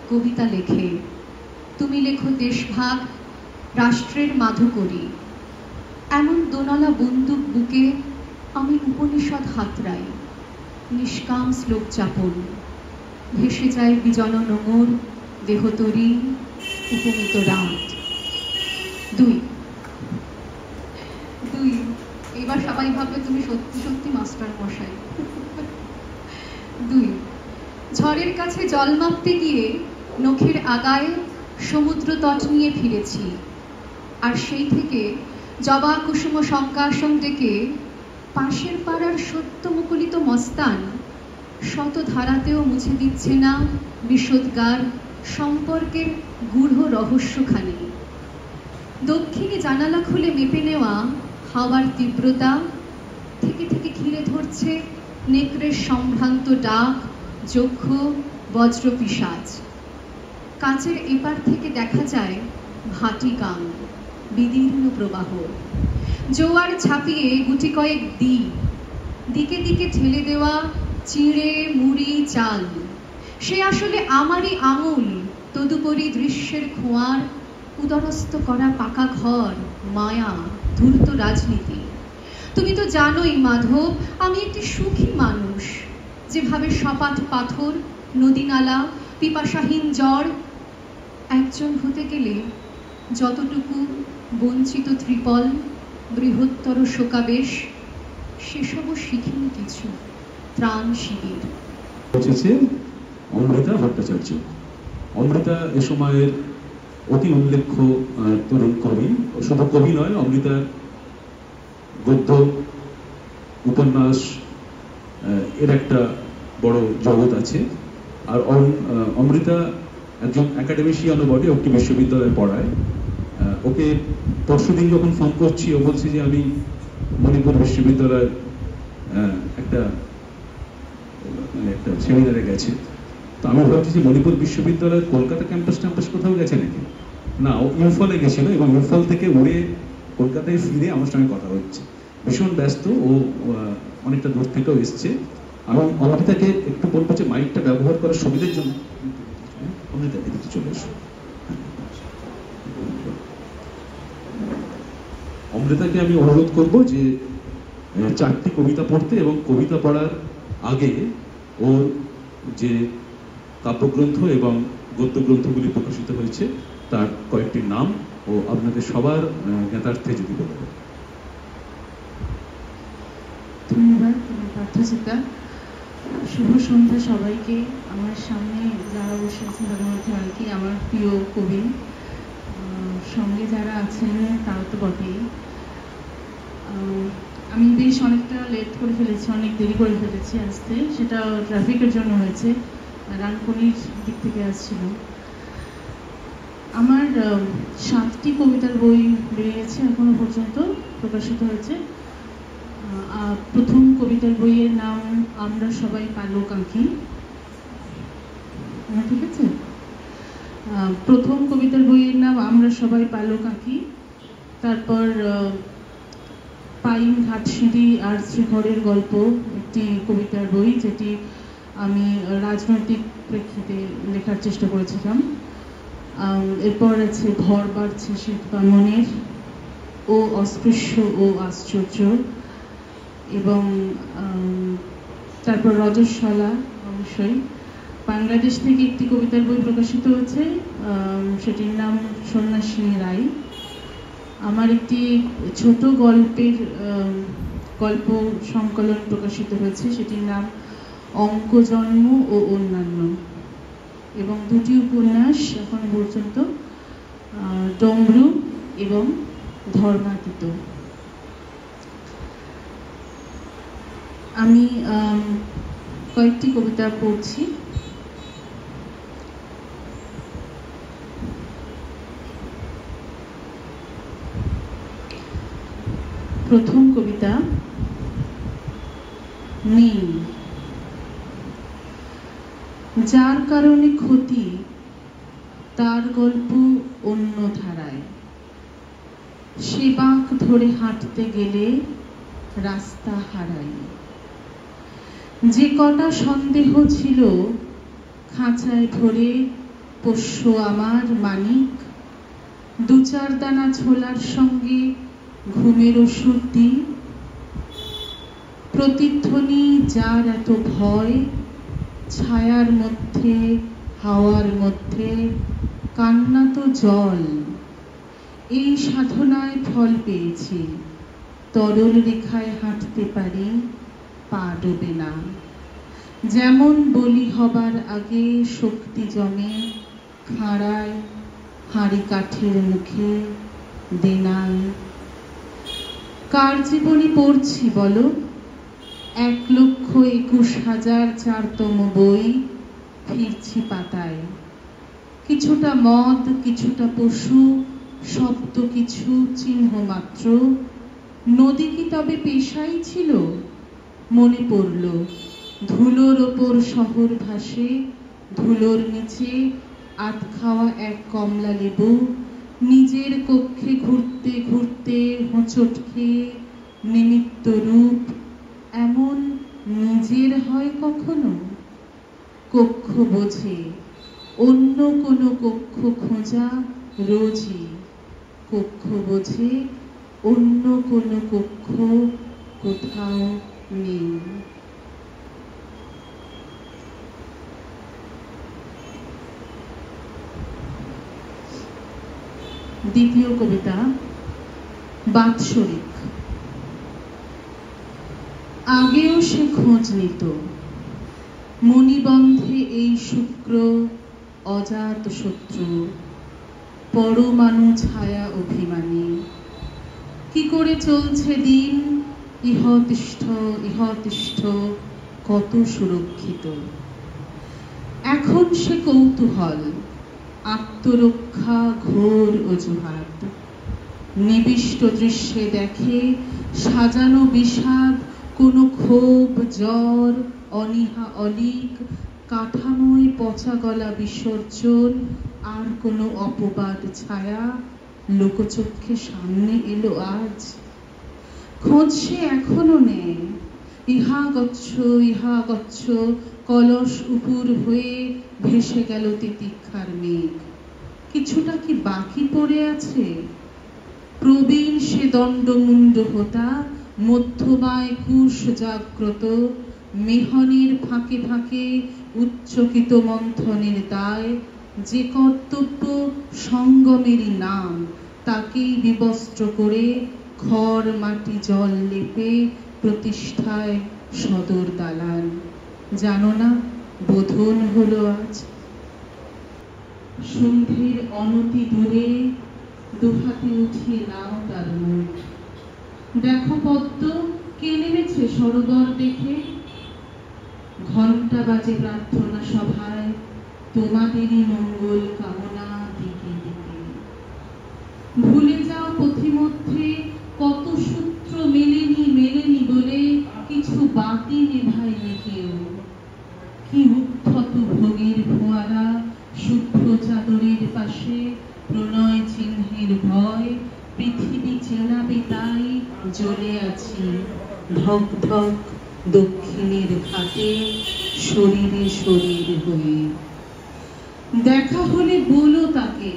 কবিতা লেখে, তুমি লেখো দেশভাগ, রাষ্ট্রের মাধুকরী। এমন দোনলা বন্দুক বুকে আমি উপনিষদ হাতড়াই, নিষ্কাম শ্লোক চাপন। ভেসে যায় বিজন নোঙর, দেহতরী, উপমিত রাত। 2। এবার সবাই ভাববে তুমি সত্যি সত্যি মাস্টার মশাই। 2। ঝড়ের কাছে জল মাপতে গিয়ে নখের আগায় সমুদ্র তট নিয়ে ফিরেছি, আর সেই থেকে জবা কুসুম শঙ্কাসন ডেকে পাশের পাড়ার সত্য মুকুলিত মস্তান শত ধারাতেও মুছে দিচ্ছে না বিষোদ্গার সম্পর্কের গূঢ় রহস্যখানি। দক্ষিণে জানালা খুলে মেপে নেওয়া হাওয়ার তীব্রতা থেকে থেকে ঘিরে ধরছে নেকড়ের সম্ভ্রান্ত ডাক, যক্ষ, বজ্র পিশাচ। কাচের এপার থেকে দেখা যায় ভাটি গাং, বিদীর্ণ প্রবাহ। জোয়ার ছাপিয়ে গুটি কয়েক দিকে দিকে ঠেলে দেওয়া চিড়ে, মুড়ি, চাল। সে আসলে আমারই আঙুল, তদুপরি দৃশ্যের খোঁয়ার, উদরস্থ করা পাকা ঘর, মায়া, ধূর্ত রাজনীতি। তুমি তো জানোই মাধব, আমি একটি সুখী মানুষ। যেভাবে সপাট পাথর, নদী নালা, পিপাসাহীন জ্বর, একজন হতে গেলে যতটুকু বঞ্চিত ত্রিপল, বৃহত্তর শোকাবেশ, সেসবও শিখিনি কিছু। ত্রাণ শিবির হচ্ছে অমৃতা ভট্টাচার্য। অমৃতা এ সময়ের অতি উল্লেখ্য তরুণ কবি। শুধু কবি নয়, অমৃতার গদ্য, উপন্যাস এর একটা বড় জগৎ আছে। আর অমৃতা একজন একাডেমিশিয়ানও বটে, একটি বিশ্ববিদ্যালয়ে পড়ায়। ওকে পরশুদিন যখন ফোন করছি, ও বলছে যে আমি মণিপুর বিশ্ববিদ্যালয়ের একটা সেমিনারে গেছে। তো আমি ভাবছি যে মণিপুর বিশ্ববিদ্যালয়ের কলকাতা ক্যাম্পাস কোথাও গেছে নাকি? না, ও ইম্ফলে গেছিল এবং ইম্ফল থেকে উড়ে কলকাতায় ফিরে আমার সঙ্গে কথা হচ্ছে। ভীষণ ব্যস্ত, ও অনেকটা দূর থেকেও এসছে। এবং অমৃতাকে একটু বলবো যে মাইকটা ব্যবহার করার সুবিধার জন্য অমৃতা এদিকে চলে এসো। অমৃতাকে আমি অনুরোধ করব যে 4টি কবিতা পড়তে, এবং কবিতা পড়ার আগে ওর যে কাব্যগ্রন্থ এবং গদ্যগ্রন্থগুলি প্রকাশিত হয়েছে তার কয়েকটি নাম ও আপনাদের সবার জ্ঞাতার্থে যদি বলে দেন। ধন্যবাদ পার্থচিতা। শুভ সন্ধ্যা সবাইকে। আমার সামনে যারা বসে আছেন তাদের মধ্যে অনেকেই আমার প্রিয় কবি, সঙ্গে যারা আছেন তারা তো বটেই। আমি বেশ অনেকটা লেট করে ফেলেছি, অনেক দেরি করে ফেলেছি আসতে। সেটা ট্রাফিকের জন্য হয়েছে, রানকনির দিক থেকে আসছিল। আমার 7টি কবিতার বই বেরিয়েছে এখনো পর্যন্ত, প্রকাশিত হয়েছে। প্রথম কবিতার বইয়ের নাম আমরা সবাই পালক আঁকি। ঠিক আছে, প্রথম কবিতার বইয়ের নাম আমরা সবাই পালক আঁকি। তারপর পাইন ঘাটসিঁড়ি আর শ্রীহরের গল্প, একটি কবিতার বই যেটি আমি রাজনৈতিক প্রেক্ষিতে লেখার চেষ্টা করেছিলাম। এরপর আছে ঘর বাড়ছে শ্বেত বামনের, ও অস্পৃশ্য ও আশ্চর্য, এবং তারপর রজস্বলা। অবশ্যই বাংলাদেশ থেকে একটি কবিতার বই প্রকাশিত হয়েছে, সেটির নাম সন্ন্যাসিনী রায়। আমার একটি ছোট গল্পের গল্প সংকলন প্রকাশিত হয়েছে, সেটির নাম অঙ্ক জন্ম ও অন্যান্য, এবং 2টি উপন্যাস এখনো পর্যন্ত, ডমরু এবং ধর্মাতীত। আমি কয়েকটি কবিতা পড়ছি। প্রথম কবিতা, নেই। যার কারণে ক্ষতি তার গল্প অন্য ধারায়, সে বাঁক ধরে হাঁটতে গেলে রাস্তা হারাই। যে কটা সন্দেহ ছিল খাঁচায় ভরে পোষ্য আমার মানিক, 2-4 দানা ছোলার সঙ্গে ঘুমের ওষুধ দিই। প্রতিধ্বনি যার এত ভয়, ছায়ার মধ্যে হাওয়ার মধ্যে কান্না তো জল। এই সাধনায় ফল পেয়েছি, তরল রেখায় হাঁটতে পারি, পা ডোবে না। যেমন বলি হবার আগে শক্তি জমে খাঁড়ায় হাঁড়ি কাঠের মুখে দেনায়। কার জীবনী পড়ছি বলো? 1,21,004তম বই, ফিরছি পাতায়। কিছুটা মদ, কিছুটা পশু, শব্দ কিছু, চিহ্ন মাত্র। নদী কি তবে পেশাই ছিল? মনে পড়ল, ধুলোর ওপর শহর ভাসে, ধুলোর নিচে আধ খাওয়া এক কমলা লেবু। নিজের কক্ষে ঘুরতে ঘুরতে হোঁচট খেয়ে নিমিত্ত রূপ এমন নিজের হয় কখনো? কক্ষ বোঝে, অন্য কোনো কক্ষ খোঁজা রোজই। কক্ষ বোঝে, অন্য কোনো কক্ষ কোথাও নেই। দ্বিতীয় কবিতা, বাৎসরিক। আগেও সে খোঁজ নিত, মণিবন্ধে এই শুক্র অজাত শত্রু, পরমাণু ছায়া অভিমানী। কি করে চলছে দিন, ইহতিষ্ঠ ইহতিষ্ঠ, কত সুরক্ষিত। এখন সে কৌতূহল, আত্মরক্ষা ঘোর অজুহাত। নিবিষ্ট দৃশ্যে দেখে সাজানো বিষাদ, কোনো ক্ষোভ জ্বর অনীহা অলিক, কাঠামোয় পচা গলা বিসর্জন, আর কোনো অপবাদ ছায়া লোকচক্ষে সামনে এলো আজ। খোঁজ সে এখনো নেয়, ইহা গচ্ছ কলস উপুর হয়ে ভেসে গেল তিতিক্ষার মেঘ। কিছুটা কি বাকি পড়ে আছে? প্রবীণ সে দণ্ডমুণ্ড হোতা, মধ্যমায় কুশ জাগ্রত, মেহনের ফাঁকে ফাঁকে উচ্চকিত মন্থনের দায়। যে কর্তব্য সঙ্গমেরই নাম, তাকেই বিবস্ত্র করে খড় মাটি জল লেপে প্রতিষ্ঠায় সদর দালান। জানো না, বোধন হলো আজ। সন্ধ্যের অনতি দূরে দুহাতে উঠিয়ে নাও তার মুখ। দেখো পদ্ম, কে নেমেছে সরোবর দেখে। ঘণ্টা বাজে প্রার্থনা সভায়, তোমাদেরই মঙ্গল কামনা দিকে দিকে। ভুলে যাও পথিমধ্যে কত সূত্র মেলেনি বলে, কিছু বাতি নেভায়নি কেউ। কি উদ্ধত ভোগের ফোয়ারা, শুভ্র চাদরের পাশে প্রণয় চিহ্নের ভয়। পৃথিবী চেনাবে তাই জ্বলে আছি ধক ধক দক্ষিণের ঘাটে, শরীরে শরীর হয়ে। দেখা হলে বলো তাকে,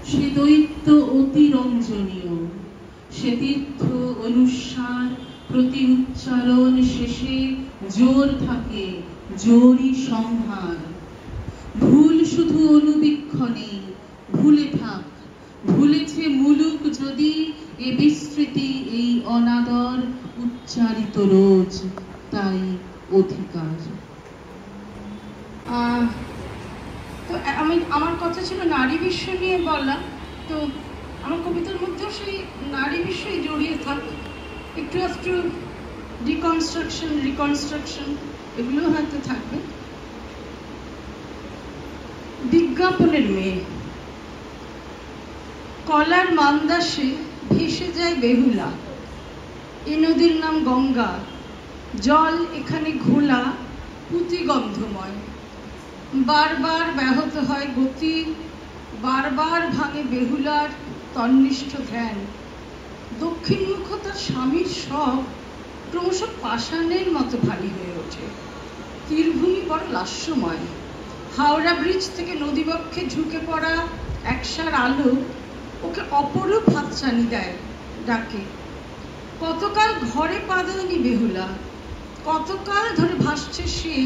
সে দৈত্য অতিরঞ্জনীয়। সে তীর্থ অনুসার প্রতি উচ্চারণ শেষে জোর থাকে, জোরই সংহার। ভুল শুধু অনুবীক্ষণে, ভুলে থাক। ভুলেছে মুলুক যদি এ বিস্মৃতি, এই অনাদর উচ্চারিত রোজ, তাই অধিকার। তো আমার কথা ছিল নারী বিশ্ব নিয়ে বলা, তো আমার কবিতার মধ্যেও সেই নারী বিশ্বই জড়িয়ে থাক। একটু একটু রিকনস্ট্রাকশন এগুলো হয়তো থাকবে। বিজ্ঞাপনের মেয়ে। কলার মান্দাসে ভেসে যায় বেহুলা, এ নদীর নাম গঙ্গা। জল এখানে ঘোলা, পুঁতিগন্ধময়। বারবার ব্যাহত হয় গতি, বারবার ভাঙে বেহুলার তন্নিষ্ঠ ধ্যান। দক্ষিণমুখতার স্বামীর সব ক্রমশ পাষাণের মতো ভারী হয়ে ওঠে। তীরভূমি বড় লাস্যময়। হাওড়া ব্রিজ থেকে নদীবক্ষে ঝুঁকে পড়া একসার আলো ওকে অপরূপ হাতছানি দেয়, ডাকে। কতকাল ঘরে পা দেয়নি বেহুলা, কতকাল ধরে ভাসছে সে,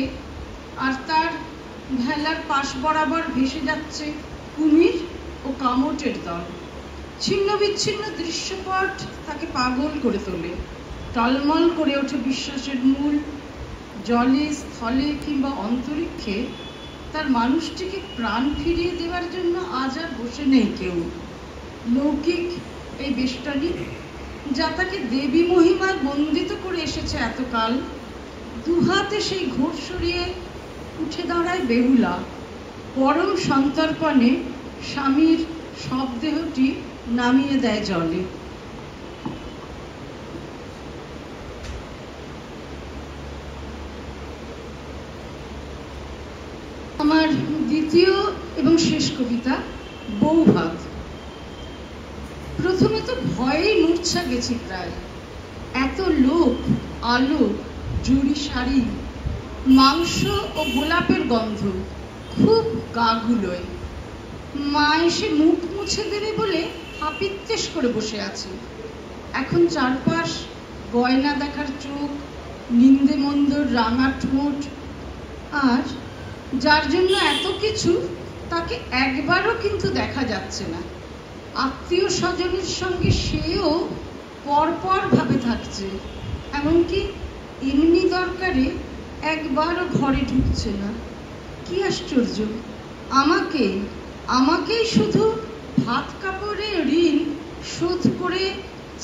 আর তার ভেলার পাশ বরাবর ভেসে যাচ্ছে কুমির ও কামটের দল। ছিন্ন বিচ্ছিন্ন দৃশ্যপট তাকে পাগল করে তোলে। টলমল করে ওঠে বিশ্বাসের মূল। জলে, স্থলে কিংবা অন্তরিক্ষে তার মানুষটিকে প্রাণ ফিরিয়ে দেওয়ার জন্য আজ আর বসে নেই কেউ। লৌকিক এই বেষ্টনী, যা তাকে দেবী মহিমায় বন্দিত করে এসেছে এতকাল, দুহাতে সেই ঘোর সরিয়ে উঠে দাঁড়ায় বেহুলা। পরম সন্তর্পণে স্বামীর শবদেহটি নামিয়ে দেয় জলে। আমার দ্বিতীয় এবং শেষ কবিতা, বৌভাত। প্রথমে তো ভয়েই মূর্ছা গেছি প্রায়। এত লোক, আলো, জুড়ি শাড়ি, মাংস ও গোলাপের গন্ধ, খুব গা গুলোয়। মা এসে মুখ মুছে দেবে বলে হাপিত্যেশ করে বসে আছে। এখন চারপাশ গয়না দেখার চোখ, নিন্দে মন্দর রাঙা ঠোঁট, আর যার জন্য এত কিছু তাকে একবারও কিন্তু দেখা যাচ্ছে না। আত্মীয় স্বজনের সঙ্গে সেও পরপর ভাবে থাকছে, এমনকি এমনি দরকারে একবারও ঘরে ঢুকছে না। কি আশ্চর্য! আমাকেই শুধু ভাত কাপড়ে ঋণ শোধ করে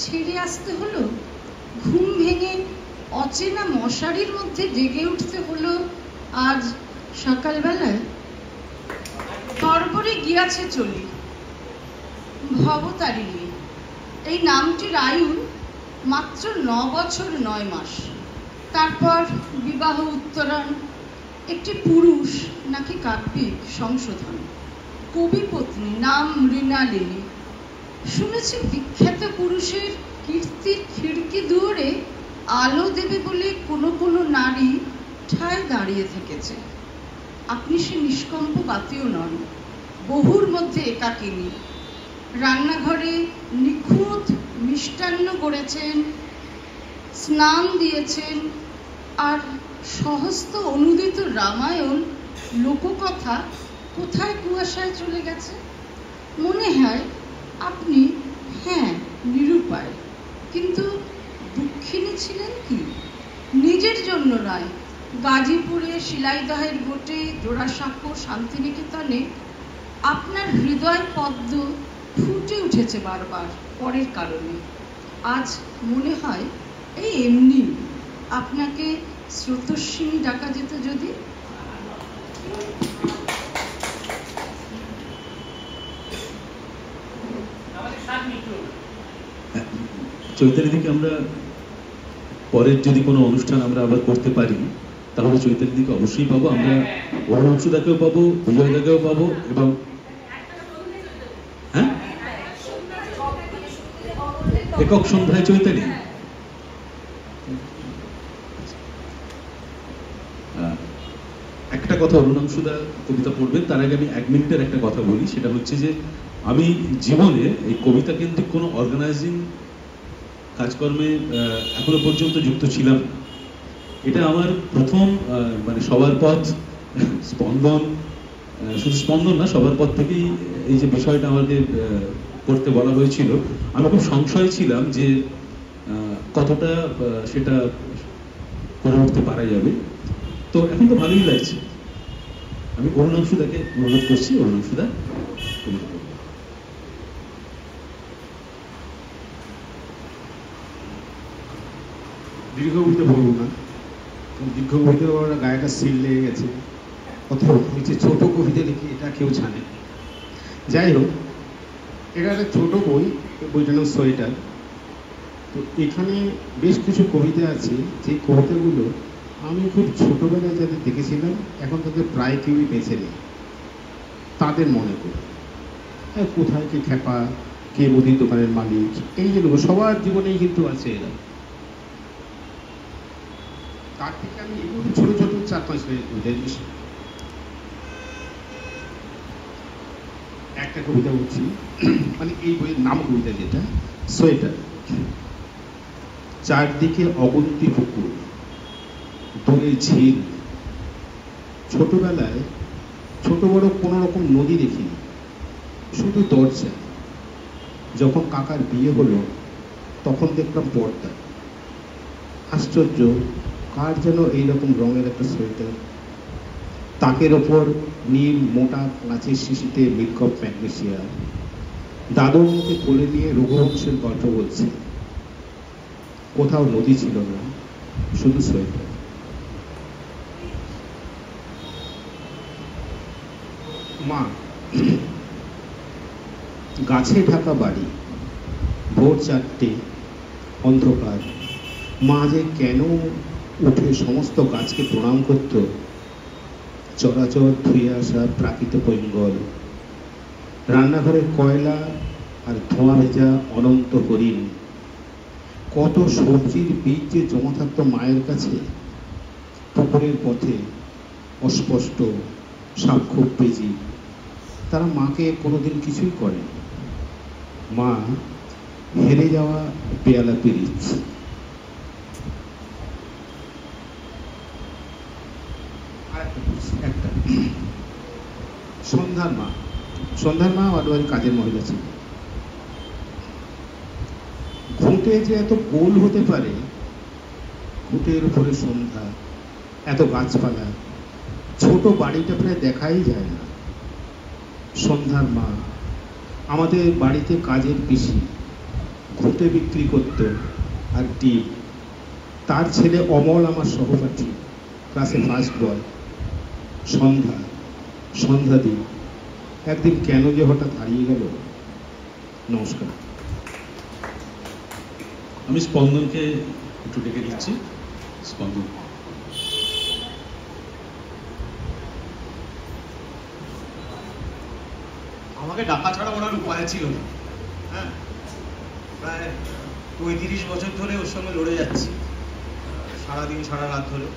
ছেড়ে আসতে হলো, ঘুম ভেঙে অচেনা মশারির মধ্যে জেগে উঠতে হলো আজ সকালবেলায়। তরবরে গিয়াছে চলি ভবতারিণী। এই নামটির আয়ু মাত্র 9 বছর 9 মাস। তারপর বিবাহ উত্তরণ, একটি পুরুষ নাকি কাব্যিক সংশোধন, কবি পত্নী নাম মৃণালিনী। শুনেছি বিখ্যাত পুরুষের কীর্তির খিড়কি দুয়ারে আলো দেবে বলে কোনো কোনো নারী ঠায় দাঁড়িয়ে থেকেছে। আপনি সে নিষ্কম্প বাতিও নন, বহুর মধ্যে একাকিনী। রান্নাঘরে নিখুঁত মিষ্টান্ন করেছেন, স্নান দিয়েছেন, আর সহস্ত অনুদিত রামায়ণ লোককথা কোথায় কুয়াশায় চলে গেছে। মনে হয় আপনি নিরুপায়, কিন্তু দুঃখিনী ছিলেন কি? নিজের জন্য নয়, গাজীপুরে, শিলাইদহের গোটে, জোড়াসাঁকো, শান্তিনিকেতনে আপনার হৃদয় পদ্ম ফুটে উঠেছে বারবার পরের কারণে। আজ মনে হয় এই এমনি আপনাকে স্রোতস্বিনী ডাকা যেত যদি। চৈতালিদিকে আমরা পরের যদি কোনো অনুষ্ঠান আমরা আবার করতে পারি তাহলে চৈতালিদিকে অবশ্যই পাবো। আমরা অরুণাংশুদাকেও পাবো, বিজয়দাকেও পাবো, এবং একক সন্ধ্যায় চৈতালি। একটা কথা, অরুণাংশুদা কবিতা পড়বেন, তার আগে আমি 1 মিনিটের একটা কথা বলি। সেটা হচ্ছে যে আমি জীবনে এই কবিতা কেন্দ্রিক কোনো অর্গানাইজিং কাজকর্মে এখনো পর্যন্ত যুক্ত ছিলাম। এটা আমার প্রথম, মানে সবার পথ স্পন্দন, শুধু স্পন্দন না, সবার পথ থেকেই এই যে বিষয়টা আমাকে করতে বলা হয়েছিল, আমি খুব সংশয় ছিলাম যে কতটা সেটা করে উঠতে পারা যাবে। তো এখন তো ভালোই লাগছে। আমি অরুণাংশুদাকে অনুরোধ করছি, অরুণাংশুদা দীর্ঘ কবিতা বলবো না, দীর্ঘ কবিতা গায়েটা সিল লেগে গেছে। কত নিচে ছোট কবিতা লিখি, এটা কেউ জানে। যাই হোক, এটা একটা ছোট বই, বইটার নাম সোয়েটার। তো এখানে বেশ কিছু কবিতা আছে, যে কবিতাগুলো আমি খুব ছোটবেলায় যাদের দেখেছিলাম এখন তাদের প্রায় কেউই বেঁচে নেই। তাদের মনে করি কোথায় কে খেপা, কে মুদির দোকানের মালিক, এই যে সবার জীবনেই কিন্তু আছে এরা। তার থেকে আমি এগুলো ছোট ছোট 4-5 মিনিট কবিতা দিচ্ছি। একটা কবিতা বলছি, মানে এই বইয়ের নাম কবিতা যেটা সোয়েটার। চারদিকে অগন্তি পুকুর, দূরে ঝিল। ছোটবেলায় ছোট বড় কোনো রকম নদী দেখিনি, শুধু দরজা। যখন কাকার বিয়ে হলো তখন দেখলাম পর্দা। আশ্চর্য, কার যেন এইরকম রঙের একটা সোয়েটার। তাকের ওপর নীল মোটা কাঁচের শিশিতে মিল্ক অফ ম্যাগনেসিয়া। দাদুর মুখে কোলে নিয়ে রঘুবংশের গল্প বলছে। কোথাও নদী ছিল না, শুধু সোয়েটার। মা, গাছে ঢাকা বাড়ি, ভোর 4টে, অন্ধকার। মা যে কেন উঠে সমস্ত গাছকে প্রণাম করত। চরাচর ধুয়ে আসা প্রাকৃত পৈঙ্গল, রান্নাঘরের কয়লা আর ধোঁয়া ভেজা অনন্ত হরিণ। কত সবজির বীজ যে জমা থাকত মায়ের কাছে। পুকুরের পথে অস্পষ্ট সাক্ষ্য পেজি, তারা মাকে কোনোদিন কিছুই করে। মা হেরে যাওয়া পেয়ালা পিরিচ, সন্ধ্যার মা আমার বাড়ির কাজের মহিলা ছিল। ঘুঁটে যে এত গোল হতে পারে, ঘুঁটের উপরে সন্ধ্যা, এত গাছপালা, ছোট বাড়িটা প্রায় দেখাই যায় না। সন্ধ্যার মা আমাদের বাড়িতে কাজের পিসি, ঘুঁটে বিক্রি করত আর ডিম। তার ছেলে অমল আমার সহপাঠী, ক্লাসে ফার্স্ট বয়। সন্ধ্যাদি একদিন কেন যে হঠাৎ হারিয়ে গেল। নমস্কার। আমি স্পন্দনকে একটু ডেকে দিচ্ছি। স্পন্দন। আমাকে ডাকা ছাড়া ওনার উপায় ছিল না। হ্যাঁ, প্রায় 35 বছর ধরে ওর সঙ্গে লড়ে যাচ্ছি, সারাদিন সারা রাত ধরে।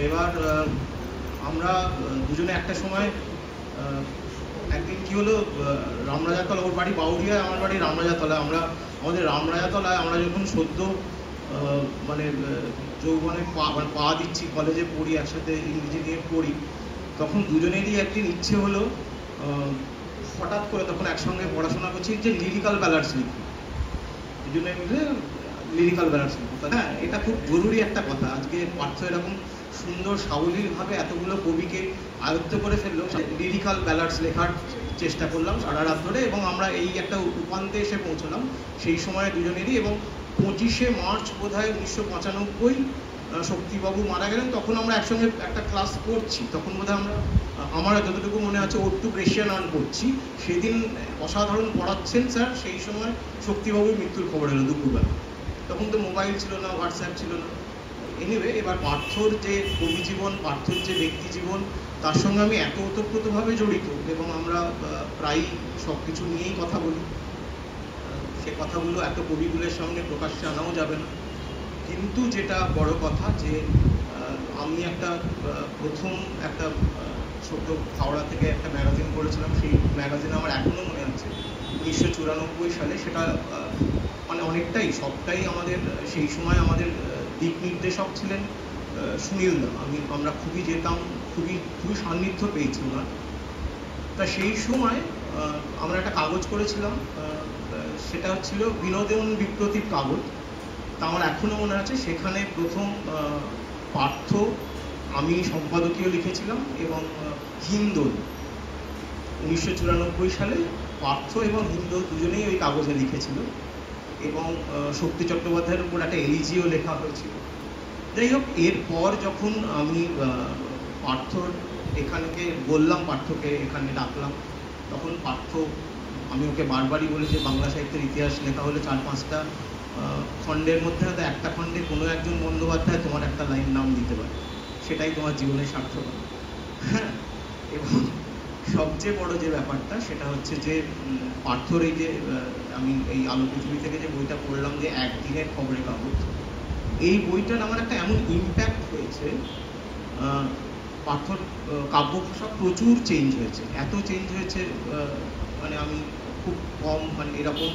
এবার আমরা দুজনে একটা সময় একদিন কি হলো, রামরাজাতলা, ওর বাড়ি বাউরিয়ায়, আমার বাড়ি রামরাজাতলায়। আমাদের রামরাজাতলায় আমরা যখন সদ্য মানে যৌবনে পা দিচ্ছি, কলেজে পড়ি, একসাথে ইংরেজি নিয়ে পড়ি, তখন দুজনেরই একদিন ইচ্ছে হলো, হঠাৎ করে তখন একসঙ্গে পড়াশোনা করছি, যে লিরিক্যাল ব্যালান্স লিখি, দুজনে মিলে লিরিক্যাল ব্যালান্স লিখি। হ্যাঁ, এটা খুব জরুরি একটা কথা। আজকে পার্থ এরকম সুন্দর সাবলীলভাবে এতগুলো কবিকে আয়ত্ত করে ফেললো। লিরিক্যাল ব্যালান্স লেখার চেষ্টা করলাম সারা রাত ধরে, এবং আমরা এই একটা উপান্তে এসে পৌঁছলাম সেই সময় দুজনেরই। এবং 25শে মার্চ বোধহয় 1995 শক্তিবাবু মারা গেলেন। তখন আমরা একসঙ্গে একটা ক্লাস করছি, তখন বোধহয় আমার যতটুকু মনে আছে ওটু গ্রেশিয়ান আর্ন করছি। সেদিন অসাধারণ পড়াচ্ছেন স্যার, সেই সময় শক্তিবাবুর মৃত্যুর খবর এলো দুপুরবেলা। তখন তো মোবাইল ছিল না, হোয়াটসঅ্যাপ ছিল না। এনিওয়ে, এবার পার্থর যে কবি জীবন, পার্থর যে ব্যক্তি জীবন, তার সঙ্গে আমি এত ওতপ্রোতভাবে জড়িত, এবং আমরা প্রায়ই সব কিছু নিয়েই কথা বলি। সে কথাগুলো এত কবিগুলোর সামনে প্রকাশ্যে আনাও যাবে না। কিন্তু যেটা বড় কথা, যে আমি প্রথম একটা ছোট হাওড়া থেকে একটা ম্যাগাজিন করেছিলাম। সেই ম্যাগাজিন আমার এখনো মনে আছে, 1994 সালে। সেটা মানে অনেকটাই, সবটাই আমাদের সেই সময় আমাদের দিক নির্দেশক ছিলেন সুনীল দা। আমরা খুবই যেতাম, খুবই সান্নিধ্য পেয়েছি ওনার। তা সেই সময় আমরা একটা কাগজ করেছিলাম, সেটা হচ্ছিল বিনোদন বিপ্রতীপ কাগজ। তা আমার এখনো মনে আছে, সেখানে প্রথম পার্থ, আমি সম্পাদকীয় লিখেছিলাম, এবং হিন্দোল 1994 সালে পার্থ এবং হিন্দোল দুজনেই ওই কাগজে লিখেছিল। এবং শক্তি চট্টোপাধ্যায়ের উপর একটা এলিজিও লেখা হয়েছিল। যাই হোক, এরপর যখন আমি পার্থর এখানকে বললাম, পার্থকে এখানে ডাকলাম, তখন পার্থ, আমি ওকে বারবারই বলি যে বাংলা সাহিত্যের ইতিহাস লেখা হলে 4-5টা খণ্ডের মধ্যে হয়তো একটা খণ্ডে কোনো একজন বন্দ্যোপাধ্যায় তোমার একটা লাইন নাম দিতে পারে, সেটাই তোমার জীবনের সার্থকতা। হ্যাঁ, এবং সবচেয়ে বড় যে ব্যাপারটা সেটা হচ্ছে যে পার্থর এই যে আমি এই আলো পৃথিবী থেকে যে বইটা পড়লাম, যে একদিনের খবরের কাগজ, এই বইটার আমার একটা এমন ইম্প্যাক্ট হয়েছে। পার্থর কাব্যভাষা প্রচুর চেঞ্জ হয়েছে, এত চেঞ্জ হয়েছে, মানে আমি খুব কম, মানে এরকম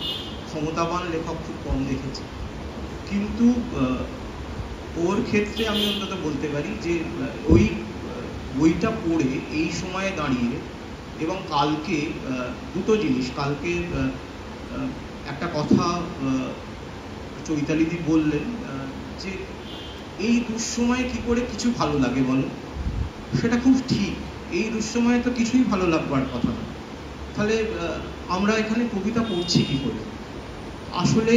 ক্ষমতাবান লেখক খুব কম দেখেছি। কিন্তু ওর ক্ষেত্রে আমি অন্তত বলতে পারি যে ওই বইটা পড়ে এই সময়ে দাঁড়িয়ে, এবং কালকে দুটো জিনিস, কালকে একটা কথা চৈতালিদি বললেন, যে এই দুঃসময়ে কি করে কিছু ভালো লাগে বলো। সেটা খুব ঠিক, এই দুঃসময়ে তো কিছুই ভালো লাগবার কথা না। তাহলে আমরা এখানে কবিতা পড়ছি কি করে? আসলে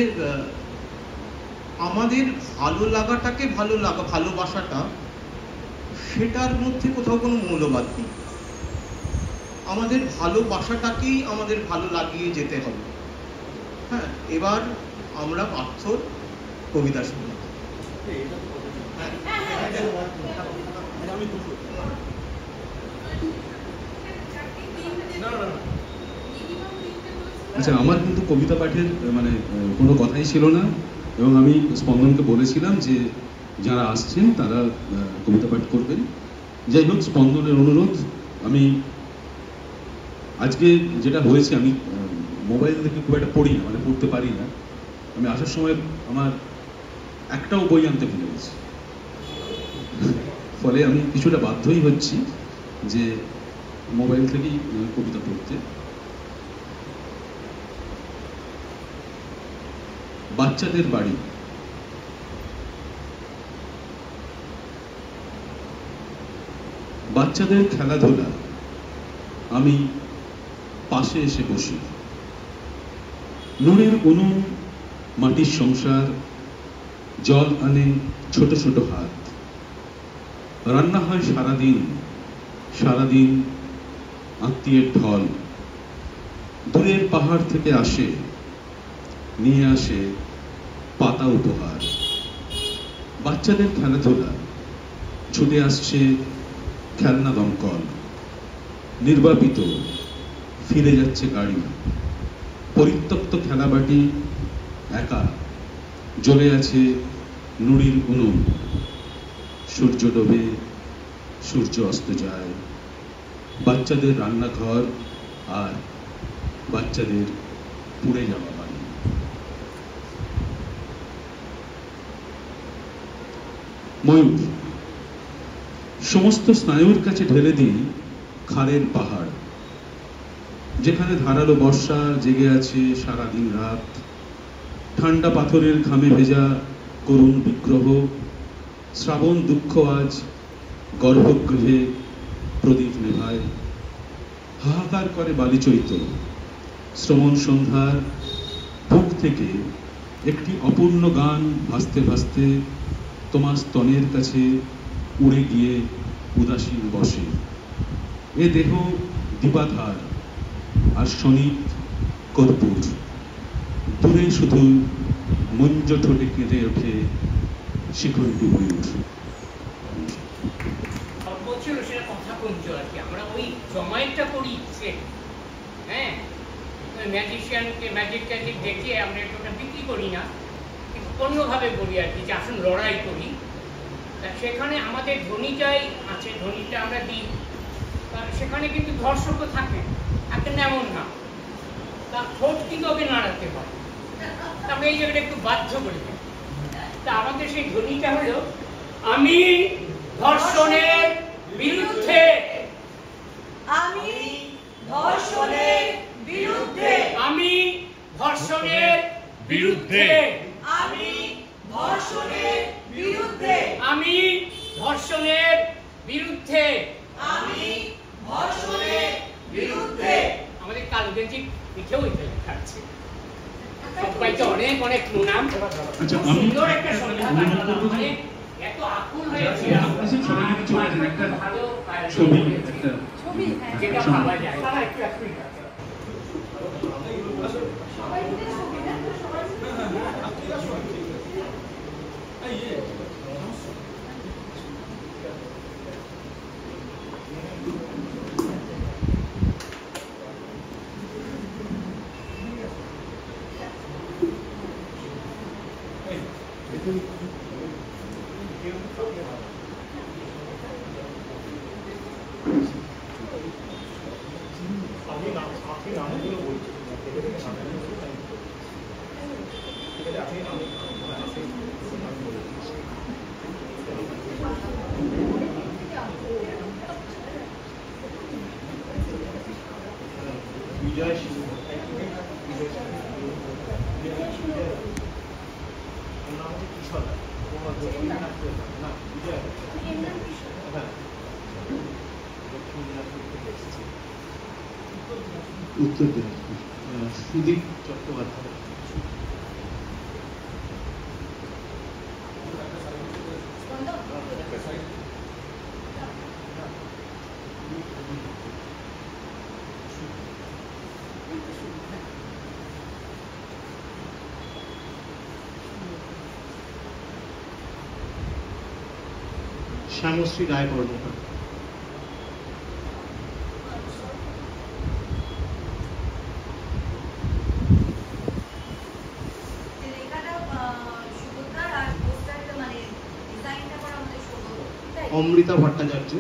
আমাদের ভালো লাগাটাকে ভালোবাসাটা, সেটার মধ্যে কোথাও কোনো মৌলবাদ নেই। আমাদের ভালোবাসাটাকেই আমাদের ভালো লাগিয়ে যেতে হবে। হ্যাঁ, এবার আমরা পার্থর কবিতা শুনি। আচ্ছা, আমার কিন্তু কবিতা পাঠের মানে কোনো কথাই ছিল না, এবং আমি স্পন্দনকে বলেছিলাম যে যারা আসছেন তারা কবিতা পাঠ করবেন। যাই হোক, স্পন্দনের অনুরোধ, আমি আজকে যেটা হয়েছে, আমি মোবাইল থেকে খুব একটা পড়ি না, মানে পড়তে পারি না। আমি আসার সময় আমার একটাও বই আনতে ভুলে গেছি, ফলে আমি কিছুটা বাধ্যই হচ্ছি যে মোবাইল থেকেই কবিতা পড়তে। বাচ্চাদের বাড়ি। বাচ্চাদের খেলাধুলা, আমি পাশে এসে বসি। নুনের উনুন, মাটির সংসার, জল আনে ছোট ছোট হাত। রান্না হয় সারাদিন, সারাদিন আত্মীয়ের ঢল। দূরের পাহাড় থেকে আসে, নিয়ে আসে পাতা উপহার। বাচ্চাদের খেলাধুলা, ছুটে আসছে খেলনা দমকল। নির্বাপিত ফিরে যাচ্ছে গাড়ি। পরিত্যক্ত খেলাবাটি একা জ্বলে আছে নুড়ির উনুন। সূর্য ডোবে, সূর্য অস্ত যায়। বাচ্চাদের রান্নাঘর আর বাচ্চাদের পুড়ে যাওয়া বাড়ি। ময়ূর। সমস্ত স্নায়ুর কাছে ঢেলে দিই খাড়ের পাহাড়, যেখানে ধারালো বর্ষা জেগে আছে সারাদিন রাত। ঠান্ডা পাথরের ঘামে ভেজা করুণ বিগ্রহ। শ্রাবণ দুঃখ আজ গর্ভগৃহে প্রদীপ নেভায়। হাহাকার করে বালিচৈত। শ্রবণ সন্ধ্যার বুক থেকে একটি অপূর্ণ গান ভাসতে ভাসতে তোমার স্তনের কাছে উড়ে গিয়ে উদাসীন বসে। এ দেহ দীপাধার আর শনিক কর্পূর। দূরে শুধু মঞ্জ ঠোঁটে কেঁদে ওঠে শিখণ্ডী ময়ূর। বলছিল সেটা কথা বলছো আর কি, আমরা ওই জমায়েতটা করি ইচ্ছে, হ্যাঁ, ম্যাজিশিয়ানকে ম্যাজিক ট্যাজিক দেখিয়ে আমরা ওটা বিক্রি করি না, কিন্তু অন্যভাবে বলি আর কি, যে আসুন লড়াই করি। তা সেখানে আমাদের ধ্বনিটাই আছে, ধ্বনিটা আমরা দিই। কারণ সেখানে কিন্তু দর্শকও থাকে, থাকেন না এমন না, তার ঠোঁট কিন্তু ওকে নাড়াতে হয়। তা আমরা এই জায়গাটা একটু বাধ্য করে দিই। তা আমাদের সেই ধ্বনিটা হলো, আমি ধর্ষণের বিরুদ্ধে, আমি ধর্ষণের বিরুদ্ধে, আমি ধর্ষণের বিরুদ্ধে, আমি ধর্ষণের বিরুদ্ধে, আমি ধর্ষণের বিরুদ্ধে, আমি ধর্ষণের বিরুদ্ধে। আমাদের কালগঞ্জি পিঠেও এটা লেখা আছে। সবাইকে অনেক অনেক প্রণাম। সুন্দর একটা সন্ধ্যা কাটালাম, মানে এত আকুল হয়েছে যেটা ভাবা যায়। তারা একটু উত্তর দিনাজপুর, সুদীপ চট্টোপাধ্যায়। শ্যামশ্রী রায় কর্মকার। অমৃতা ভট্টাচার্য।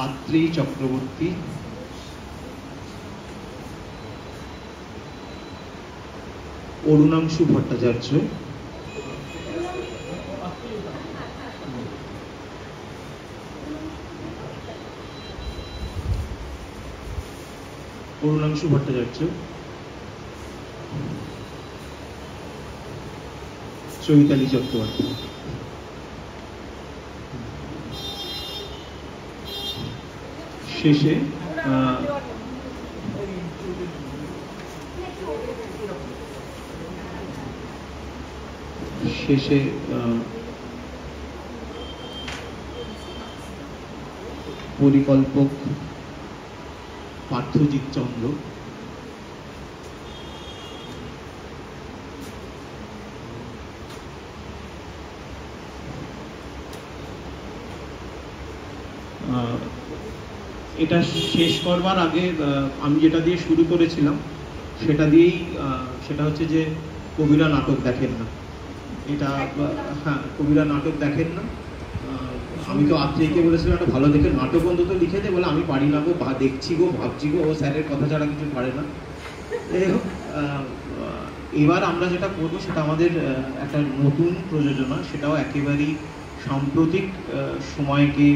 আত্রি চক্রবর্তী। অরুণাংশু ভট্টাচার্য। অরুণাংশু ভট্টাচার্য, চৈতালি চট্টোপাধ্যায়। শেষে পরিকল্পক পার্থজিৎ চন্দ্র, এটা শেষ করবার আগে আমি যেটা দিয়ে শুরু করেছিলাম সেটা হচ্ছে যে কবিরা নাটক দেখেন না। এটা হ্যাঁ, কবিরা নাটক দেখেন না। আমি তো আত্মীয়কে বলেছিলাম একটা ভালো দেখে নাটক অন্তত লিখে দে, বলে আমি পারি না গো, দেখছি গো, ভাবছি গো, ও স্যারের কথা ছাড়া কিছু পারে না। এবার আমরা যেটা করবো সেটা আমাদের একটা নতুন প্রযোজনা, সেটাও একেবারেই সাম্প্রতিক সময়কে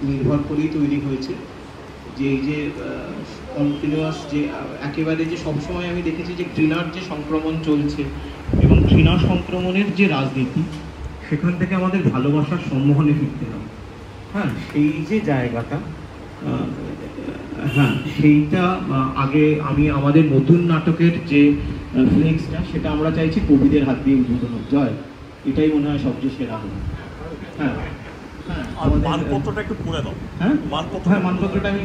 নির্ভর করেই তৈরি হয়েছে। যে এই যে কন্টিনিউয়াস যে একেবারে যে সবসময় আমি দেখেছি যে ঘৃণার যে সংক্রমণ চলছে এবং ঘৃণা সংক্রমণের যে রাজনীতি, সেখান থেকে আমাদের ভালোবাসার সম্মোহনে ফিরতে হবে। হ্যাঁ, সেই যে জায়গাটা, হ্যাঁ সেইটা আগে আমি আমাদের নতুন নাটকের যে ফ্লেক্সটা সেটা আমরা চাইছি কবিদের হাত দিয়ে উদ্বোধন হোক। জয়, এটাই মনে হয় সবচেয়ে সেরা হবে। হ্যাঁ হ্যাঁ, মানপত্রটা একটু পড়ে দাও। হ্যাঁ, মানপত্রটা আমি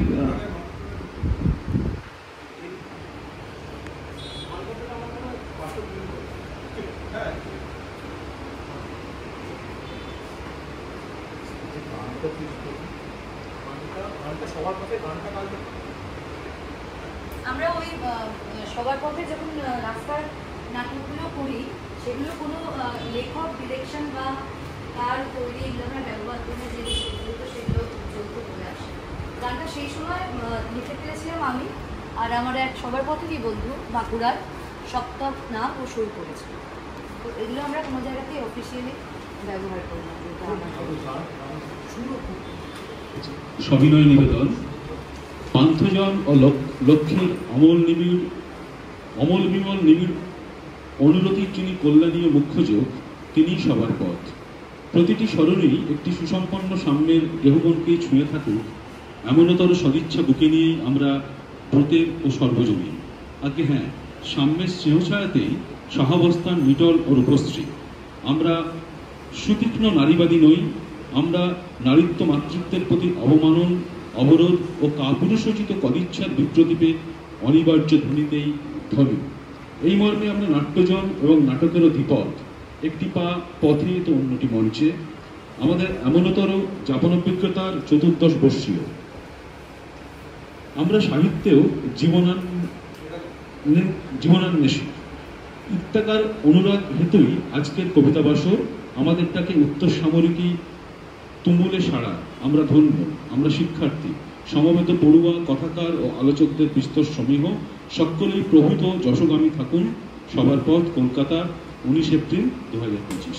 আমরা ওই সবার পথে যখন রাস্তার নাটকগুলো করি, সেগুলো কোনো লেখক ডিরেকশন বা তার তৈরি এগুলো আমরা ব্যবহার করে যে সেগুলো যৌথ করে আসে। গানটা সেই সময় লিখে ফেলেছিলাম আমি আর আমার এক সবার পথেরই বন্ধু বাঁকুড়ার সপ্তক নাম ও সই করেছিল। তো এগুলো আমরা কোনো জায়গাতেই অফিসিয়ালি ব্যবহার করি না। সবিনয় নিবেদন। পান্থজন ও লক্ষ্মীর অমল বিমল নিবিড় অনুরতির যিনি কল্যাণীয় মুখ্য যোগ, তিনি সবার পথ। প্রতিটি স্মরণেই একটি সুসম্পন্ন সাম্যের দেহগণকে ছুঁয়ে থাকুক এমনতর সদিচ্ছা বুকে নিয়েই আমরা ব্রতের ও সর্বজনীন। আগে হ্যাঁ, সাম্যের স্নেহছায়াতেই সহাবস্থান নিটল ও রূপশ্রী। আমরা সুতীক্ষ্ণ নারীবাদী নই, আমরা নারীত্ব মাতৃত্বের প্রতি অবমানন, অবরোধ ও কাপুরুষোচিত কদিচ্ছার বিপ্রদীপে অনিবার্য ধ্বনিতেই ধনী। এই মর্মে আমরা নাট্যজন এবং নাটকেরও দ্বিপদ, একটি পা পথে তো অন্যটি মঞ্চে। আমাদের এমনতর যাপন অভিজ্ঞতার 14 বর্ষীয়। আমরা সাহিত্যেও জীবনান্বেষী। ইত্যাকার অনুরাগ হেতুই আজকের কবিতা বাসর। আমাদেরটাকে উত্তর সামরিকী তুমুলে সাড়া। আমরা ধন্য, আমরা শিক্ষার্থী, সমবেত পড়ুয়া, কথাকার ও আলোচকদের বিস্তর সমীহ সকলেই প্রভূত যশগামী থাকুন। সবার পথ, কলকাতা, 19 এপ্রিল 2025।